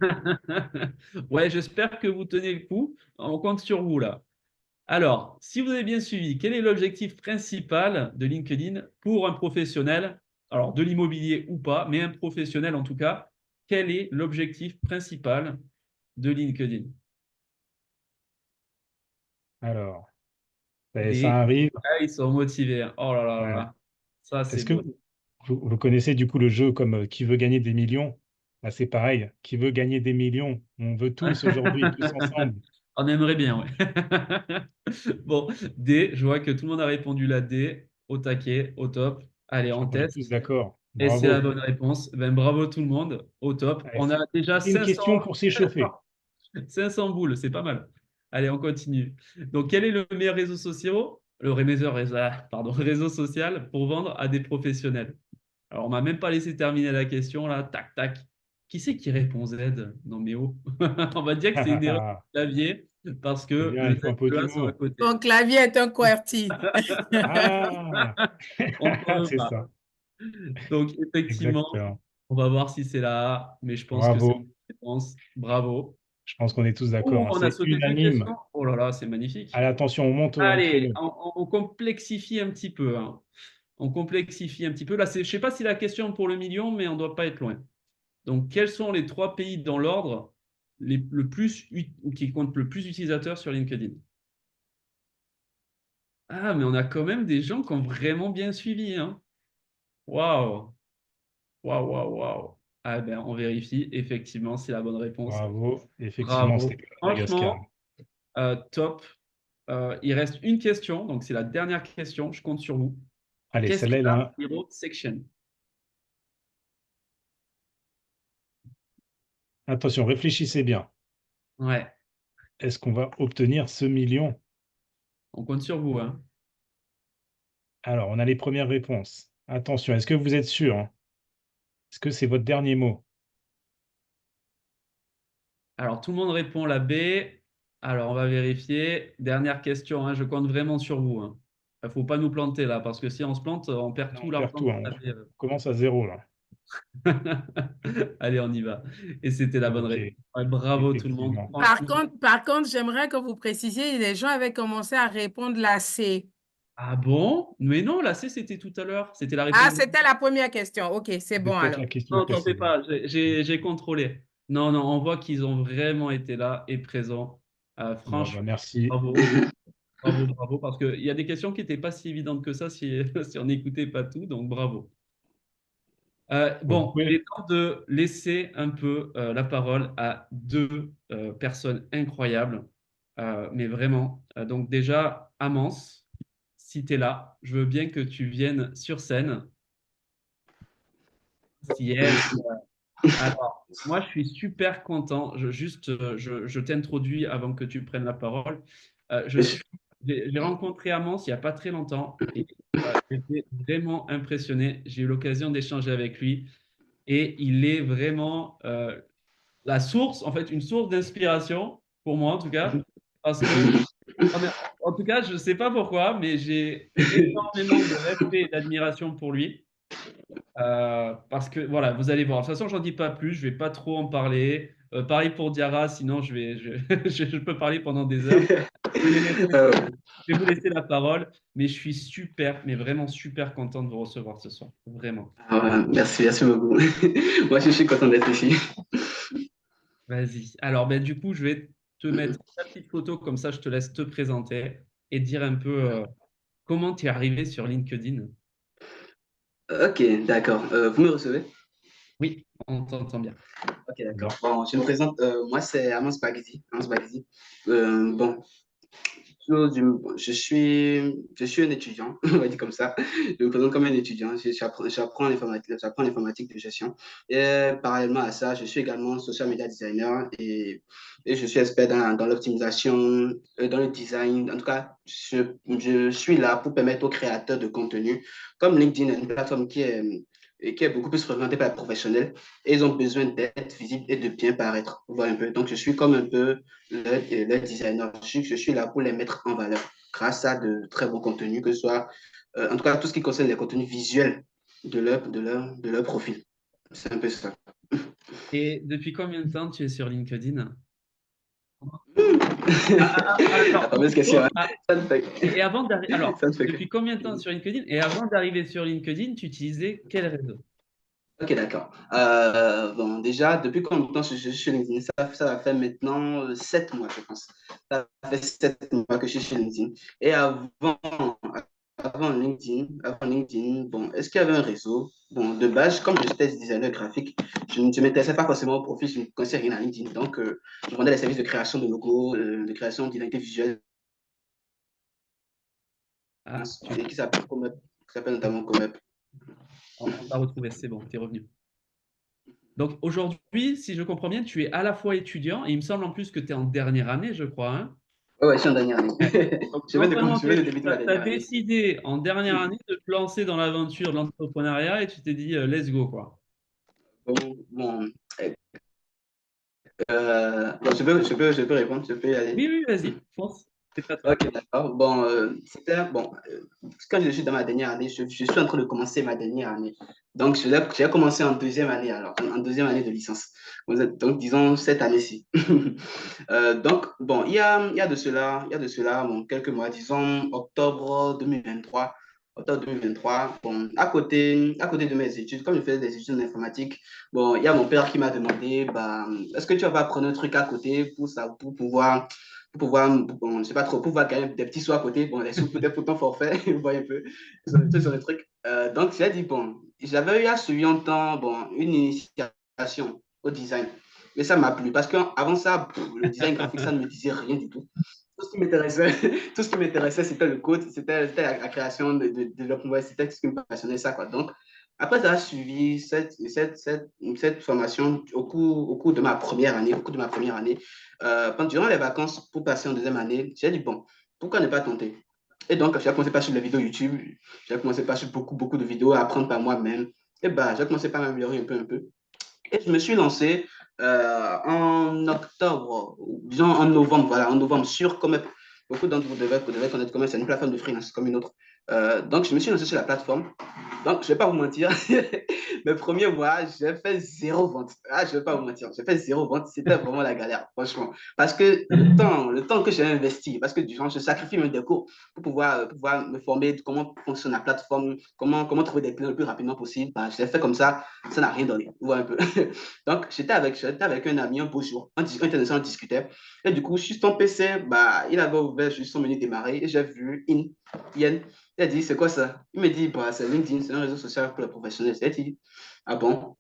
Ouais, j'espère que vous tenez le coup. On compte sur vous là. Alors, si vous avez bien suivi, quel est l'objectif principal de LinkedIn pour un professionnel, alors de l'immobilier ou pas, mais un professionnel en tout cas, quel est l'objectif principal de LinkedIn? Alors, ça Des arrive. ah, ils sont motivés, hein. Oh là là là Ouais. là, ça c'est Est-ce que beau. vous connaissez du coup le jeu comme Qui veut gagner des millions? Bah, c'est pareil. Qui veut gagner des millions? On veut tous aujourd'hui, tous ensemble. On aimerait bien, ouais. Bon, D, je vois que tout le monde a répondu la D, au taquet, au top. Allez, Je on crois qu'on est tous teste. d'accord. Et c'est la Bravo. bonne réponse. Ben, bravo tout le monde, au top. Allez, On a déjà c'était une 500, question pour s'échauffer. 500 boules, c'est pas mal. Allez, on continue. Donc, quel est le meilleur réseau social? Réseau social pour vendre à des professionnels. Alors, on m'a même pas laissé terminer la question là. Tac, tac. Qui c'est qui répond Z? Non, mais oh. On va dire que c'est une erreur de clavier parce C'est que bien, le il Z faut un et peu le A sont à d'humour. côté. Ton clavier est un QWERTY. Ah, On ne peut c'est pas. ça, Donc, effectivement, exactement. on va voir si c'est la A, mais je pense que c'est la Bravo. réponse. Bravo. Je pense qu'on est tous Oh, d'accord, hein. on a C'est sauté d'une unanime. question. Oh là là, c'est magnifique. Allez, attention, on monte en Allez, créneau. on complexifie un petit peu. On complexifie un petit peu. Là, je ne sais pas si la question pour le million, mais on ne doit pas être loin. Donc, quels sont les trois pays dans l'ordre qui comptent le plus d'utilisateurs sur LinkedIn? Ah, mais on a quand même des gens qui ont vraiment bien suivi, hein. Waouh, waouh, waouh, waouh. Ah ben, on vérifie. Effectivement, c'est la bonne réponse. Bravo. Effectivement, Bravo. c'était pas Madagascar. Franchement, top. Il reste une question, donc c'est la dernière question. Je compte sur vous. Allez, Qu'est-ce que celle-là, la là, Hero Section? attention, réfléchissez bien. Ouais, Est-ce qu'on va obtenir ce million? on compte sur vous, hein. Alors, on a les premières réponses. Attention, est-ce que vous êtes sûr, hein? Est-ce que c'est votre dernier mot? Alors, tout le monde répond la B. Alors, on va vérifier. Dernière question, hein, je compte vraiment sur vous, hein. Il ne faut pas nous planter là, parce que si on se plante, on perd Non, tout on perd l'argent tout, que hein. vous On avez. commence à zéro, là. Allez, on y va. Et c'était la bonne Ok, réponse. Ouais, bravo tout le monde. effectivement. Franchement. Par contre, j'aimerais que vous précisiez, les gens avaient commencé à répondre la C. Ah bon? Mais non, la C, c'était tout à l'heure. C'était la Ah, réponse B. c'était la première question. OK, c'est C'était bon peut-être alors. la question Non, t'en fais précédente. pas, j'ai contrôlé. Non, non, on voit qu'ils ont vraiment été là et présents. Bon, bah, Franchement, merci. bravo, bravo, bravo, parce qu'il y a des questions qui n'étaient pas si évidentes que ça si, si on n'écoutait pas tout, donc bravo. Bon, vous Bon, il pouvez... est temps de laisser un peu la parole à deux personnes incroyables, mais vraiment. Donc déjà, Amance, si tu es là, je veux bien que tu viennes sur scène. Yes. Alors, moi, je suis super content. Je t'introduis avant que tu prennes la parole. J'ai rencontré Amance il n'y a pas très longtemps et j'étais vraiment impressionné. J'ai eu l'occasion d'échanger avec lui et il est vraiment la source, en fait, une source d'inspiration pour moi en tout cas, parce que, en tout cas, je ne sais pas pourquoi, mais j'ai énormément de respect et d'admiration pour lui. Parce que voilà, vous allez voir. De toute façon, j'en dis pas plus, je vais pas trop en parler. Pareil pour Diarra, sinon je peux parler pendant des heures. Je vais Euh, je vais vous laisser la parole, mais je suis super, mais vraiment super content de vous recevoir ce soir. Vraiment. Merci, merci beaucoup. Moi, je suis content d'être ici. Vas-y. Alors, ben, du coup, je vais te mettre ta petite photo, comme ça, je te laisse te présenter et dire un peu. comment tu es arrivé sur LinkedIn? Ok, d'accord. Vous me recevez? Oui, on t'entend bien. Ok, d'accord. Bon, je me présente. Moi, c'est Amos Bagdi. Amos Bagdi. Bon, je suis un étudiant, on va dire comme ça. Je me présente comme un étudiant. J'apprends l'informatique de gestion. Et parallèlement à ça, je suis également social media designer et je suis expert dans l'optimisation, dans le design. En tout cas, je suis là pour permettre aux créateurs de contenu, comme LinkedIn, une plateforme qui est beaucoup plus fréquentée par les professionnels, et ils ont besoin d'être visibles et de bien paraître. Vous voyez un peu. Donc, je suis comme un peu le designer. Je suis là pour les mettre en valeur grâce à de très bons contenus, que ce soit, en tout cas, tout ce qui concerne les contenus visuels de leur profil. C'est un peu ça. Et depuis combien de temps tu es sur LinkedIn? La Attends, fameuse question, hein. Ça ne fait, et avant d'arriver, alors, ça ne fait que. depuis combien de temps sur LinkedIn? Et avant d'arriver sur LinkedIn, tu utilisais quel réseau? Ok, d'accord. Bon, déjà, depuis combien de temps je suis sur LinkedIn? Ça va faire maintenant 7 mois, je pense. Ça fait 7 mois que je suis sur LinkedIn. Et avant LinkedIn, bon, est-ce qu'il y avait un réseau? Bon, de base, comme j'étais designer graphique, je ne m'intéressais pas forcément au profil, je ne connaissais rien à LinkedIn. Donc, je vendais les services de création de logos, de création d'identité visuelle, Ah, qui s'appelle Comep, qui s'appelle notamment Comep. on t'a retrouvé, c'est bon, tu es revenu. Donc aujourd'hui, si je comprends bien, tu es à la fois étudiant, et il me semble en plus que tu es en dernière année, je crois, hein. Ouais, ouais, je suis en dernière année. Ouais. Donc Je non viens de, seulement je tu viens de débuter ma as dernière année. décidé en dernière année de te lancer dans l'aventure de l'entrepreneuriat et tu t'es dit let's go, quoi. Bon, bon, bon, je peux répondre, je peux y aller. Oui, oui, vas-y, fonce. C'est pas toi. Ok, d'accord. Bon, quand je suis dans ma dernière année, je suis en train de commencer ma dernière année. Donc, j'ai commencé en deuxième année, alors, en deuxième année de licence. Donc, disons cette année-ci. Donc, bon, il y a de cela bon, quelques mois, disons octobre 2023. Octobre 2023, bon, à côté de mes études, comme je faisais des études en informatique, bon, il y a mon père qui m'a demandé, bah, est-ce que tu vas pas prendre un truc à côté pour ça, pour pouvoir, bon, je sais pas trop, pour pouvoir gagner des petits sous à côté, bon, les sous peut-être pour ton forfait, vous voyez un peu, ce sont des trucs. Donc, j'ai dit, bon, j'avais eu à suivre un temps, bon, une initiation au design. Mais ça m'a plu parce qu'avant ça, le design graphique, ça ne me disait rien du tout. Tout ce qui m'intéressait, tout ce qui m'intéressait, c'était le code, c'était la création de développement, c'était ce qui me passionnait, ça, quoi. Donc, après avoir suivi cette formation au cours de ma première année, durant les vacances pour passer en deuxième année, j'ai dit, bon, pourquoi ne pas tenter? Et donc, j'ai commencé par sur les vidéos YouTube, j'ai commencé par sur beaucoup, beaucoup de vidéos, à apprendre par moi-même. Et bah, j'ai commencé par m'améliorer un peu, un peu. Et je me suis lancé en octobre, disons en novembre, voilà, en novembre, sur Comep. Beaucoup d'entre vous devez connaître Comep, c'est une plateforme de freelance comme une autre. Donc, je me suis lancé sur la plateforme. Donc, je ne vais pas vous mentir, mes premiers mois, j'ai fait zéro vente. Ah, je ne vais pas vous mentir, j'ai fait zéro vente. C'était vraiment la galère, franchement. Parce que le temps que j'ai investi, parce que du genre, je sacrifie même des cours pour pouvoir me former de comment fonctionne la plateforme, comment trouver des clients le plus rapidement possible. Bah, je l'ai fait comme ça n'a rien donné. Vous voyez un peu. Donc, j'étais avec un ami un beau jour. On discutait. Et du coup, sur son PC, bah, il avait ouvert juste son menu démarrer et j'ai vu Yen. Il a dit, c'est quoi ça? Il me dit, bah, c'est LinkedIn, c'est un réseau social pour les professionnels. J'ai dit, ah bon?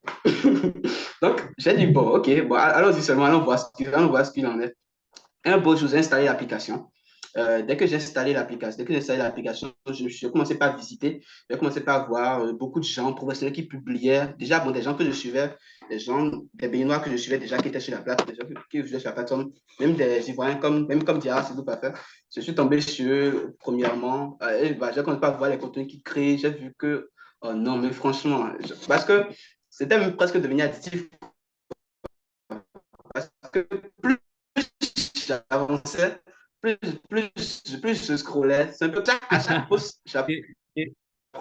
Donc, j'ai dit, bon, ok, bon, allons-y seulement, allons voir ce qu'il en est. Un beau jour, j'ai installé l'application. Dès que j'ai installé l'application, je commençais par visiter, j'ai commencé par voir beaucoup de gens professionnels qui publiaient. Déjà, bon, des gens que je suivais, des Béninois que je suivais déjà qui étaient sur la plateforme, des gens qui étaient sur la plateforme, même des Ivoiriens même comme Diarra, c'est tout pas fait. Je suis tombé sur eux, premièrement, et bah, j'ai commencé par voir les contenus qu'ils créent. J'ai vu que, oh non, mais franchement, parce que c'était même presque devenu addictif. Parce que plus j'avançais, plus, plus je scrollais. C'est un peu ça, à chaque post, j'apprends Et, et-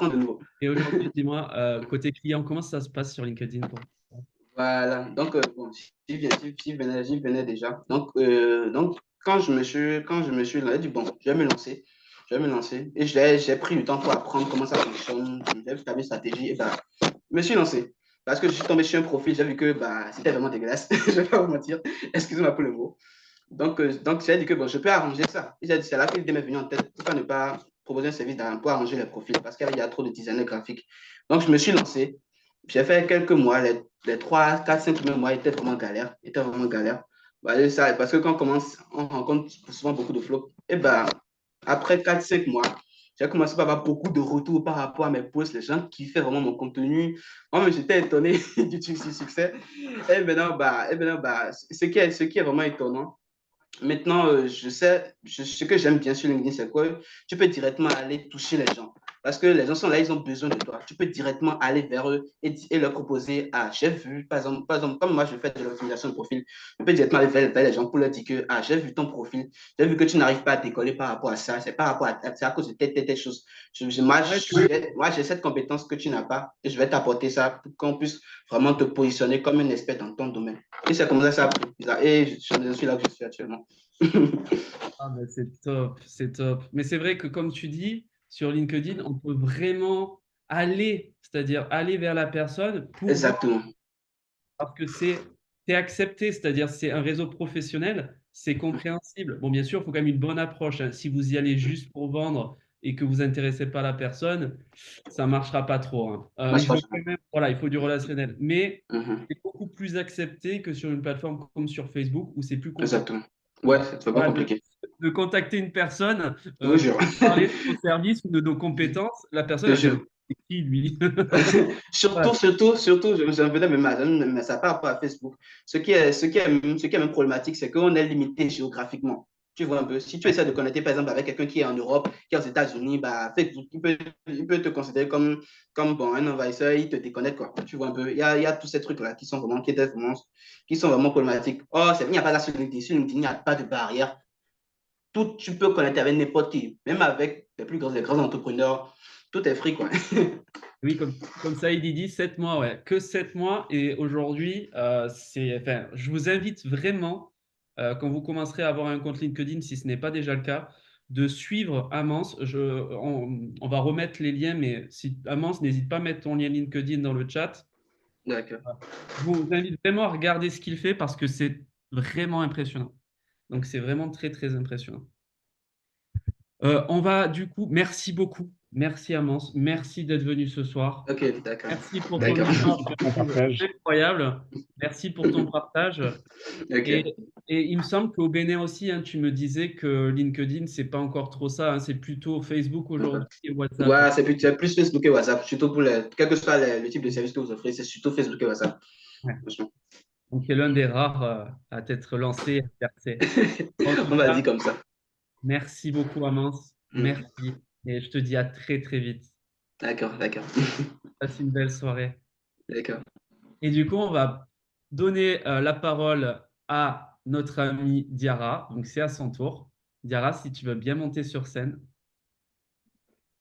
de nouveau. et aujourd'hui, dis-moi, côté client, comment ça se passe sur LinkedIn pour toi? Voilà. Donc, bon, j'y venais déjà. Donc, quand je me suis lancé, j'ai dit, bon, je vais me lancer. Je vais me lancer. Et j'ai pris du temps pour apprendre comment ça fonctionne. J'ai établi une stratégie. Et bah, je me suis lancé. Parce que je suis tombé sur un profil, j'ai vu que bah, c'était vraiment dégueulasse. Je ne vais pas vous mentir. Excusez-moi pour le mot. Donc j'ai dit que bon, je peux arranger ça. Et j'ai dit, c'est là que l'idée m'est venue en tête. Pourquoi ne pas proposer un service pour arranger les profils parce qu'il y a trop de designers graphiques. Donc, je me suis lancé. J'ai fait quelques mois, les 3, 4, 5 premiers mois étaient vraiment galère. Étaient vraiment galère. Bah, ça, parce que quand on commence, on rencontre souvent beaucoup de flops. Et ben, après 4, 5 mois, j'ai commencé par avoir beaucoup de retours par rapport à mes posts. Les gens kiffaient vraiment mon contenu. Moi, j'étais étonné du succès. Et maintenant, ce qui est vraiment étonnant, maintenant, je sais, ce que j'aime bien sur LinkedIn, c'est quoi? Tu peux directement aller toucher les gens. Parce que les gens sont là, ils ont besoin de toi. Tu peux directement aller vers eux et leur proposer, ah, j'ai vu, par exemple, comme moi, je fais de l'optimisation de profil, je peux directement aller vers les gens pour leur dire que, ah, j'ai vu ton profil, j'ai vu que tu n'arrives pas à décoller par rapport à ça, c'est par rapport à, c'est à cause de telle chose. Moi, j'ai cette compétence que tu n'as pas et je vais t'apporter ça pour qu'on puisse vraiment te positionner comme un expert dans ton domaine. Et c'est comme ça, et je suis là où je suis actuellement. Ah ben c'est top, c'est top. Mais c'est vrai que comme tu dis, sur LinkedIn, on peut vraiment aller, c'est-à-dire aller vers la personne pour voir, Exactement. parce que c'est accepté, c'est-à-dire c'est un réseau professionnel, c'est compréhensible. Bon, bien sûr, il faut quand même une bonne approche, hein. Si vous y allez juste pour vendre et que vous intéressez pas la personne, ça marchera pas trop, hein. Moi, je Il faut pense. quand même, voilà, il faut du relationnel. Mais Mhm. c'est beaucoup plus accepté que sur une plateforme comme sur Facebook où c'est plus compliqué. Exactement. Ouais, c'est vraiment Voilà, compliqué. de contacter une personne Je vous jure. pour parler de nos services ou de nos compétences, la personne Je va te dire jure. c'est qui lui? Surtout, Voilà. surtout, j'en venais même mais ça par rapport à Facebook. Ce qui est même problématique, c'est qu'on est limité géographiquement. Tu vois un peu, si tu essaies de connecter par exemple avec quelqu'un qui est en Europe, qui est aux États-Unis, bah, Facebook, il peut te considérer comme bon, un envahisseur, il te déconnecte, quoi. Tu vois un peu, il y a tous ces trucs-là qui sont vraiment problématiques. Oh, il n'y a pas là sur LinkedIn. Sur LinkedIn, il n'y a pas de barrière. Tout, tu peux connecter avec n'importe qui, même avec les grands entrepreneurs. Tout est free, quoi. Oui, comme ça, il dit 7 mois, ouais. Que 7 mois. Et aujourd'hui, enfin, je vous invite vraiment, quand vous commencerez à avoir un compte LinkedIn, si ce n'est pas déjà le cas, de suivre Amance. On va remettre les liens, mais si Amance, n'hésite pas à mettre ton lien LinkedIn dans le chat. D'accord. Je vous invite vraiment à regarder ce qu'il fait parce que c'est vraiment impressionnant. Donc, c'est vraiment très, très impressionnant. On va du coup, merci beaucoup. Merci Amance. Merci d'être venu ce soir. Ok, d'accord. Merci pour ton D'accord. histoire. Merci Je pour ton trouve partage. incroyable. Merci pour ton partage. Et, Ok. et il me semble qu'au Bénin aussi, hein, tu me disais que LinkedIn, c'est pas encore trop ça, hein, c'est plutôt Facebook aujourd'hui et WhatsApp. Ouais, c'est plus Facebook et WhatsApp, surtout pour quel que soit le type de service que vous offrez, c'est surtout Facebook et WhatsApp. Ouais. Franchement. Donc, c'est l'un des rares à t'être lancé et à percer. En tout On va le cas, dire comme ça. merci beaucoup, Amance. Hmm. Merci. Et je te dis à très, très vite. D'accord, d'accord. Passe une belle soirée. D'accord. Et du coup, on va donner la parole à notre ami Diarra. Donc, c'est à son tour. Diarra, si tu veux bien monter sur scène,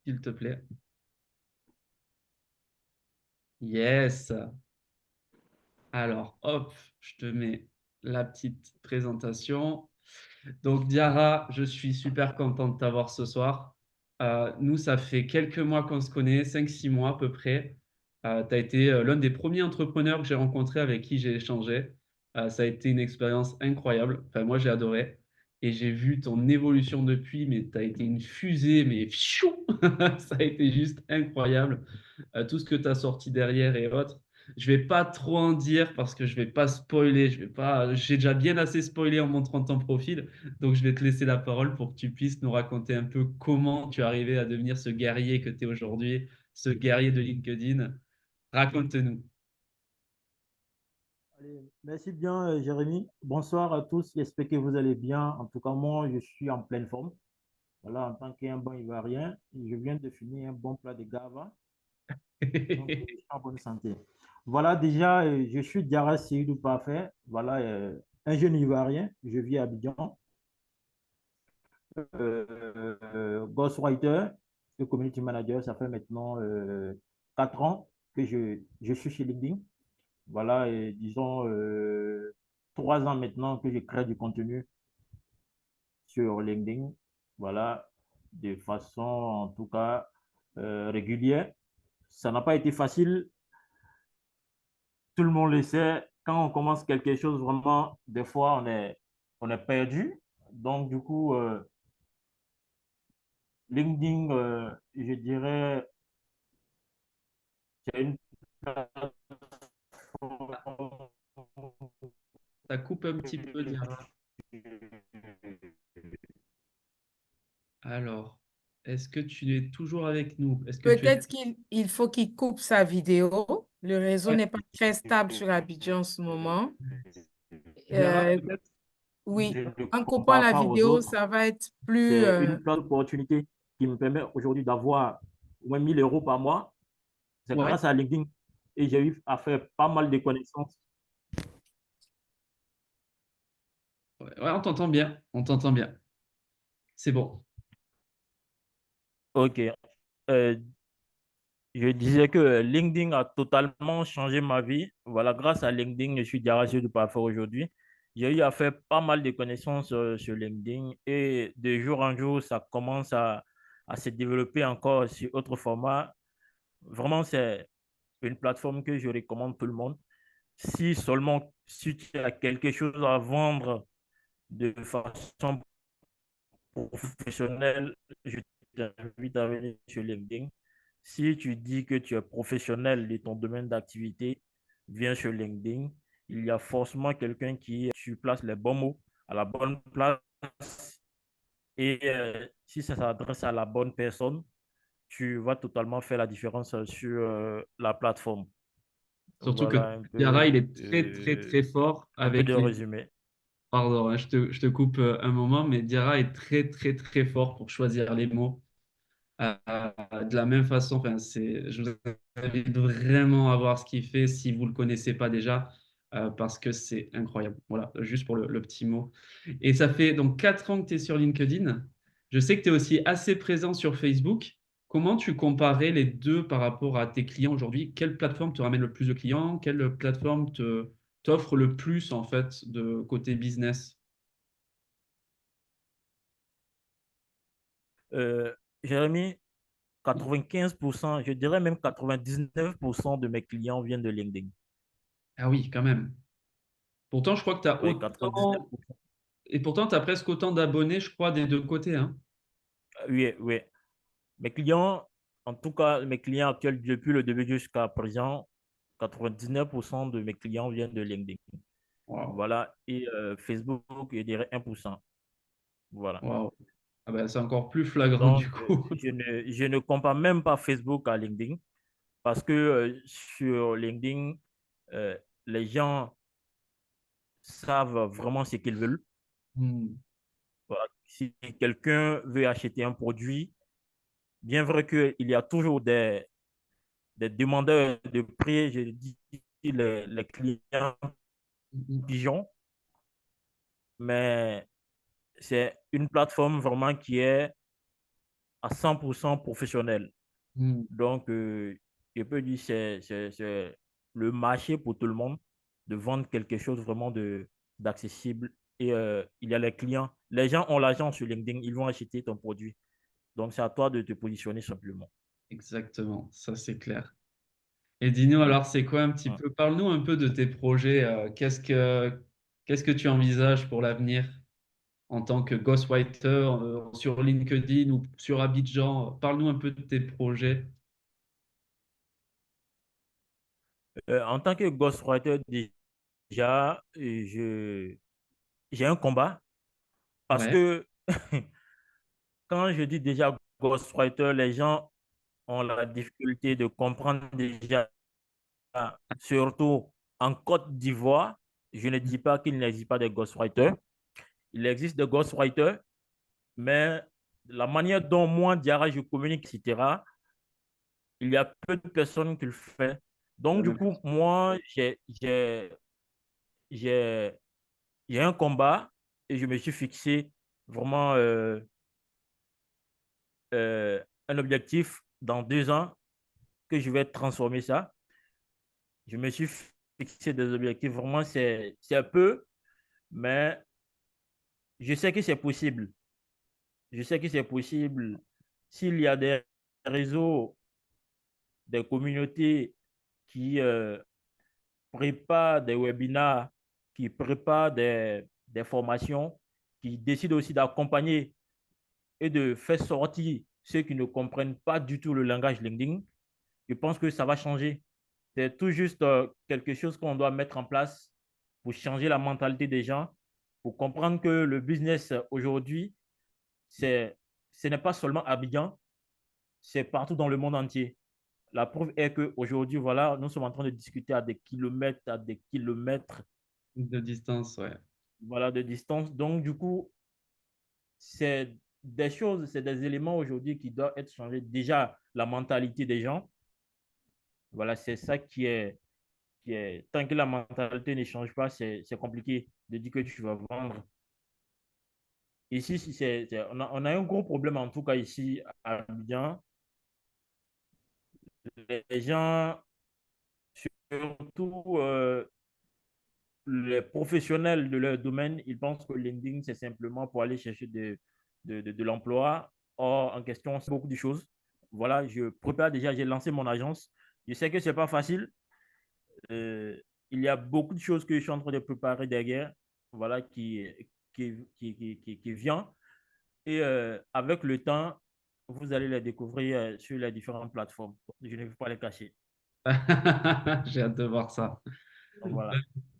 s'il te plaît. Yes. Alors, hop, je te mets la petite présentation. Donc, Diarra, je suis super content de t'avoir ce soir. Nous, ça fait quelques mois qu'on se connaît, 5-6 mois à peu près. Tu as été l'un des premiers entrepreneurs que j'ai rencontré avec qui j'ai échangé. Ça a été une expérience incroyable. Enfin, moi, j'ai adoré. Et j'ai vu ton évolution depuis, mais tu as été une fusée, mais pfiou. Ça a été juste incroyable. Tout ce que tu as sorti derrière et autres. Je vais pas trop en dire parce que je vais pas spoiler. Je vais pas. J'ai déjà bien assez spoilé en montrant ton profil. Donc, je vais te laisser la parole pour que tu puisses nous raconter un peu comment tu es arrivé à devenir ce guerrier que tu es aujourd'hui, ce guerrier de LinkedIn. Raconte-nous. Allez, merci bien, Jérémy. Bonsoir à tous. J'espère que vous allez bien. En tout cas, moi, je suis en pleine forme. Voilà, en tant qu'un bon Ivoirien, je viens de finir un bon plat de gava. Donc, je suis en bonne santé. Voilà, déjà, je suis Diarra Seydou Parfait. Voilà, un jeune Ivoirien. Je vis à Abidjan. Ghostwriter et community manager. Ça fait maintenant 4 ans que je suis chez LinkedIn. Voilà, et disons 3 ans maintenant que je crée du contenu sur LinkedIn. Voilà, de façon en tout cas régulière. Ça n'a pas été facile. Tout le monde le sait. Quand on commence quelque chose, vraiment, des fois, on est perdu. Donc, du coup, LinkedIn, je dirais, c'est une plateforme Ça coupe un petit peu, Diarra. Alors, est-ce que tu es toujours avec nous? Est-ce que tu es... Peut-être qu'il faut qu'il coupe sa vidéo. Le réseau Ouais. n'est pas très stable sur Abidjan en ce moment. Diarra, Euh, peut-être? je oui, ne en coupant compare la pas aux vidéo, autres. ça va être plus... C'est une plateforme d'opportunité qui me permet aujourd'hui d'avoir au moins 1000 euros par mois. C'est Ouais. grâce à LinkedIn. Et j'ai eu à faire pas mal de connaissances. Ouais, on t'entend bien. On t'entend bien. C'est bon. OK. Euh, je disais que LinkedIn a totalement changé ma vie. Voilà, grâce à LinkedIn, je suis garageur de parfait aujourd'hui. J'ai eu à faire pas mal de connaissances sur LinkedIn et de jour en jour, ça commence à se développer encore sur autre format. Vraiment, c'est une plateforme que je recommande tout le monde. Si seulement si tu as quelque chose à vendre de façon professionnelle, je t'invite à venir sur LinkedIn. Si tu dis que tu es professionnel de ton domaine d'activité, viens sur LinkedIn. Il y a forcément quelqu'un qui tu places les bons mots à la bonne place. Et si ça s'adresse à la bonne personne, tu vas totalement faire la différence sur la plateforme. Surtout que Voilà Diarra, il est très, très, très fort un peu avec de les... résumé. Pardon, hein, je te coupe un moment, mais Diarra est très, très, très fort pour choisir les mots. De la même façon, enfin, je vous invite vraiment à voir ce qu'il fait si vous ne le connaissez pas déjà, parce que c'est incroyable. Voilà, juste pour le petit mot. Et ça fait donc 4 ans que tu es sur LinkedIn. Je sais que tu es aussi assez présent sur Facebook. Comment tu comparais les deux par rapport à tes clients aujourd'hui? Quelle plateforme te ramène le plus de clients? Quelle plateforme t'offre le plus en fait de côté business? Euh, Jérémy, 95%, je dirais même 99% de mes clients viennent de LinkedIn. Ah oui, quand même. Pourtant, je crois que tu as Oui, autant 99%. Et pourtant, tu as presque autant d'abonnés, je crois, des deux côtés, hein. Oui, oui. Mes clients, en tout cas, mes clients actuels depuis le début jusqu'à présent, 99% de mes clients viennent de LinkedIn. Waouh, Voilà. Et Facebook, je dirais 1%. Voilà. waouh. Ah ben, c'est encore plus flagrant du Donc, coup. je ne compare même pas Facebook à LinkedIn parce que sur LinkedIn, euh, les gens savent vraiment ce qu'ils veulent. Hmm, Voilà. Si quelqu'un veut acheter un produit, bien vrai qu'il y a toujours des demandeurs de prix, je dis les clients pigeons, mais c'est une plateforme vraiment qui est à 100% professionnelle. hmm. Donc, je peux dire que c'est le marché pour tout le monde de vendre quelque chose vraiment d'accessible. Et il y a les clients. Les gens ont l'argent sur LinkedIn, ils vont acheter ton produit. Donc, c'est à toi de te positionner simplement. Exactement, ça c'est clair. Et dis-nous alors, c'est quoi un petit Mm. peu, parle-nous un peu de tes projets. Qu'est-ce que tu envisages pour l'avenir en tant que ghostwriter sur LinkedIn ou sur Abidjan? Parle-nous un peu de tes projets. En tant que ghostwriter, déjà, j'ai un combat parce Ouais. que quand je dis déjà ghostwriter, les gens ont la difficulté de comprendre déjà, surtout en Côte d'Ivoire. Je ne dis pas qu'il n'existe pas de ghostwriters. Il existe des ghostwriters, mais la manière dont moi, Diarra, je communique, etc., il y a peu de personnes qui le font. Donc, du coup, moi, j'ai, j'ai un combat et je me suis fixé vraiment un objectif dans 2 ans que je vais transformer ça. Je me suis fixé des objectifs. Vraiment, c'est un peu, mais je sais que c'est possible. Je sais que c'est possible. S'il y a des réseaux, des communautés qui préparent des webinars, qui préparent des formations, qui décident aussi d'accompagner et de faire sortir ceux qui ne comprennent pas du tout le langage LinkedIn, je pense que ça va changer. C'est tout juste quelque chose qu'on doit mettre en place pour changer la mentalité des gens, pour comprendre que le business aujourd'hui, ce n'est pas seulement Abidjan, c'est partout dans le monde entier. La preuve est qu'aujourd'hui, voilà, nous sommes en train de discuter à des kilomètres De distance, ouais. voilà, de distance. Donc, du coup, c'est des choses, c'est des éléments aujourd'hui qui doivent être changés. Déjà, la mentalité des gens, voilà, c'est ça tant que la mentalité ne change pas, c'est compliqué de dire que tu vas vendre. Ici, on a un gros problème, en tout cas ici à Abidjan. Les gens, surtout les professionnels de leur domaine, ils pensent que LinkedIn, c'est simplement pour aller chercher de l'emploi. Or, en question, c'est beaucoup de choses. Voilà, je prépare déjà, j'ai lancé mon agence. Je sais que ce n'est pas facile. Euh, il y a beaucoup de choses que je suis en train de préparer derrière, voilà, qui vient. Et avec le temps, vous allez les découvrir sur les différentes plateformes. Je ne vais pas les cacher. J'ai hâte de voir ça. Donc, voilà.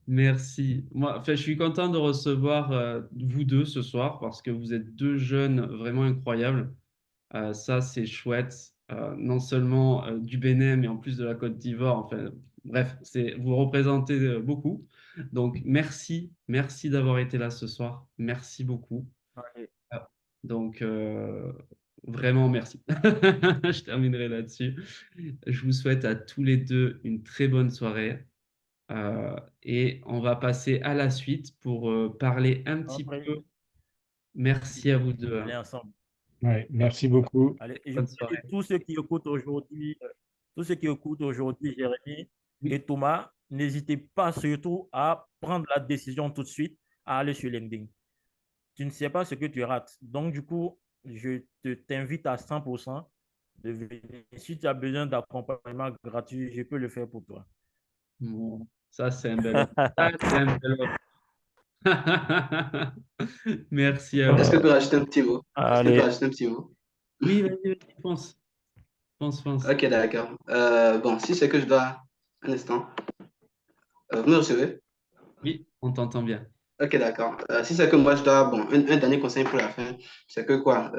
Merci. Moi, enfin, je suis content de recevoir vous deux ce soir parce que vous êtes deux jeunes vraiment incroyables. Ça, c'est chouette. Non seulement du Bénin, mais en plus de la Côte d'Ivoire. Enfin, bref, vous représentez beaucoup. Donc, merci d'avoir été là ce soir. Merci beaucoup. Ouais. Ah, Donc, vraiment merci. Je terminerai là-dessus. Je vous souhaite à tous les deux une très bonne soirée. Et on va passer à la suite pour parler un petit Après, peu. Merci à vous deux, aller hein. ensemble. Ouais, merci beaucoup. Allez, et je Bonne voulais dire soirée. tous ceux qui écoutent aujourd'hui, Jérémy et Oui. Thomas, n'hésitez pas surtout à prendre la décision tout de suite à aller sur LinkedIn. Tu ne sais pas ce que tu rates. Donc, du coup, t'invite à 100% de venir. Si tu as besoin d'accompagnement gratuit, je peux le faire pour toi. Bon, ça, c'est un bel offre. Ça, c'est un bel offre. Merci à Est-ce vous. que je peux rajouter un petit mot? Est-ce que je peux Allez, rajouter un petit mot? Oui, vas-y, pense. Pense. Ok, d'accord. Bon, si c'est que je dois... Un instant. Vous me recevez? Oui, on t'entend bien. Ok, d'accord. Si c'est que moi, je dois... Bon, un dernier conseil pour la fin, c'est que quoi?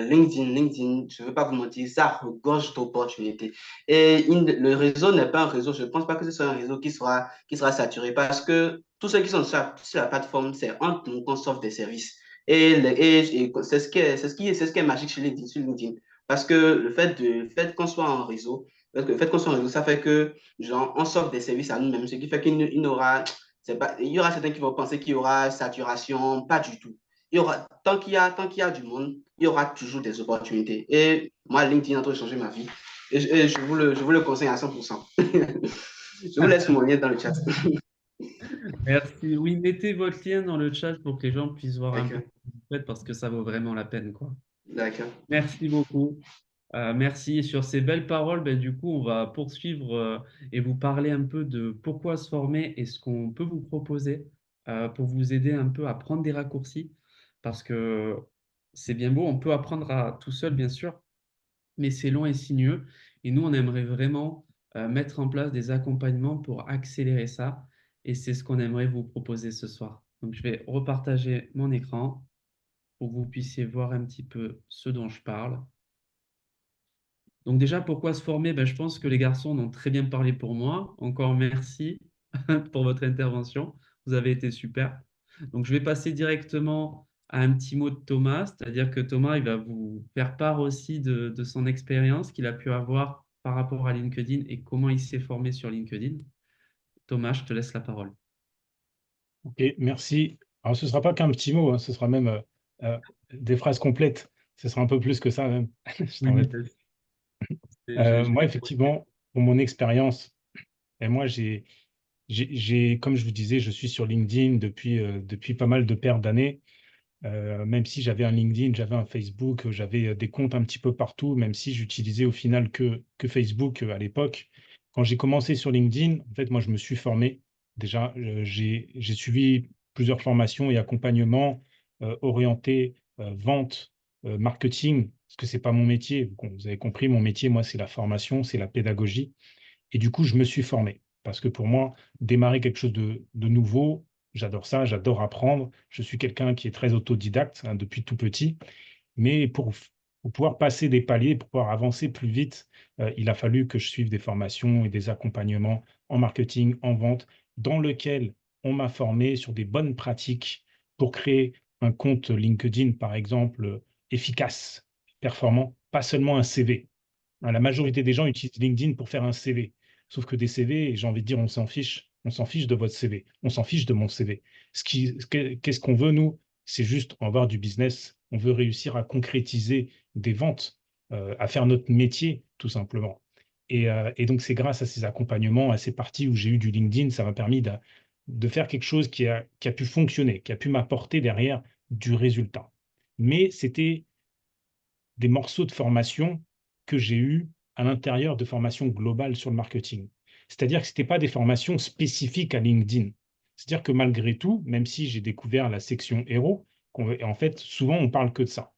LinkedIn, je ne veux pas vous mentir, ça regorge d'opportunités. Et le réseau n'est pas un réseau, je ne pense pas que ce soit un réseau qui sera saturé parce que tous ceux qui sont sur la plateforme, c'est entre nous qu'on s'offre des services. Et c'est ce qui est magique sur LinkedIn. Parce que le fait qu'on soit en réseau, le fait qu'on soit en réseau, ça fait que, genre, on s'offre des services à nous-mêmes, ce qui fait qu'il n'aura il y aura certains qui vont penser qu'il y aura saturation, pas du tout. Tant qu'il y a du monde, il y aura toujours des opportunités. Et moi, LinkedIn est en train de changer ma vie. Et je vous le conseille à 100%. Je vous laisse mon lien dans le chat. Merci. Oui, mettez votre lien dans le chat pour que les gens puissent voir un peu D'accord. ce que vous faites parce que ça vaut vraiment la peine, quoi. D'accord. Merci beaucoup. Merci. Et sur ces belles paroles, ben, du coup, on va poursuivre et vous parler un peu de pourquoi se former et ce qu'on peut vous proposer pour vous aider un peu à prendre des raccourcis. Parce que c'est bien beau, on peut apprendre à tout seul, bien sûr, mais c'est long et sinueux. Et nous, on aimerait vraiment mettre en place des accompagnements pour accélérer ça. Et c'est ce qu'on aimerait vous proposer ce soir. Donc, je vais repartager mon écran pour que vous puissiez voir un petit peu ce dont je parle. Donc déjà, pourquoi se former? Ben, je pense que les garçons en ont très bien parlé pour moi. Encore merci pour votre intervention. Vous avez été super. Donc je vais passer directement à un petit mot de Thomas, c'est-à-dire que Thomas, il va vous faire part aussi de son expérience qu'il a pu avoir par rapport à LinkedIn et comment il s'est formé sur LinkedIn. Thomas, je te laisse la parole. Ok, merci. Alors, ce ne sera pas qu'un petit mot, hein, ce sera même euh, des phrases complètes. Ce sera un peu plus que ça même. Je Oui, t'embête. je Moi, effectivement, pour mon expérience, et moi, comme je vous disais, je suis sur LinkedIn depuis pas mal de paires d'années. Même si j'avais un LinkedIn, j'avais un Facebook, j'avais des comptes un petit peu partout, même si j'utilisais au final que Facebook à l'époque. Quand j'ai commencé sur LinkedIn, en fait, moi, je me suis formé. Déjà, j'ai suivi plusieurs formations et accompagnements orientés vente, marketing parce que ce n'est pas mon métier. Vous avez compris, mon métier, moi, c'est la formation, c'est la pédagogie. Et du coup, je me suis formé. Parce que pour moi, démarrer quelque chose de nouveau, j'adore ça, j'adore apprendre. Je suis quelqu'un qui est très autodidacte hein, depuis tout petit. Mais pour pouvoir passer des paliers, pour pouvoir avancer plus vite, il a fallu que je suive des formations et des accompagnements en marketing, en vente, dans lequel on m'a formé sur des bonnes pratiques pour créer un compte LinkedIn, par exemple, efficace, performant, pas seulement un CV. Hein, la majorité des gens utilisent LinkedIn pour faire un CV. Sauf que des CV, j'ai envie de dire, on s'en fiche. On s'en fiche de votre CV. On s'en fiche de mon CV. Qu'est-ce qu'on veut, nous? C'est juste avoir du business. On veut réussir à concrétiser des ventes, à faire notre métier, tout simplement. Et donc, c'est grâce à ces accompagnements, à ces parties où j'ai eu du LinkedIn, ça m'a permis de faire quelque chose qui a pu fonctionner, qui a pu m'apporter derrière du résultat. Mais c'était des morceaux de formation que j'ai eus à l'intérieur de formations globales sur le marketing. C'est-à-dire que ce n'étaient pas des formations spécifiques à LinkedIn. C'est-à-dire que malgré tout, même si j'ai découvert la section héros, en fait, souvent on parle que de ça.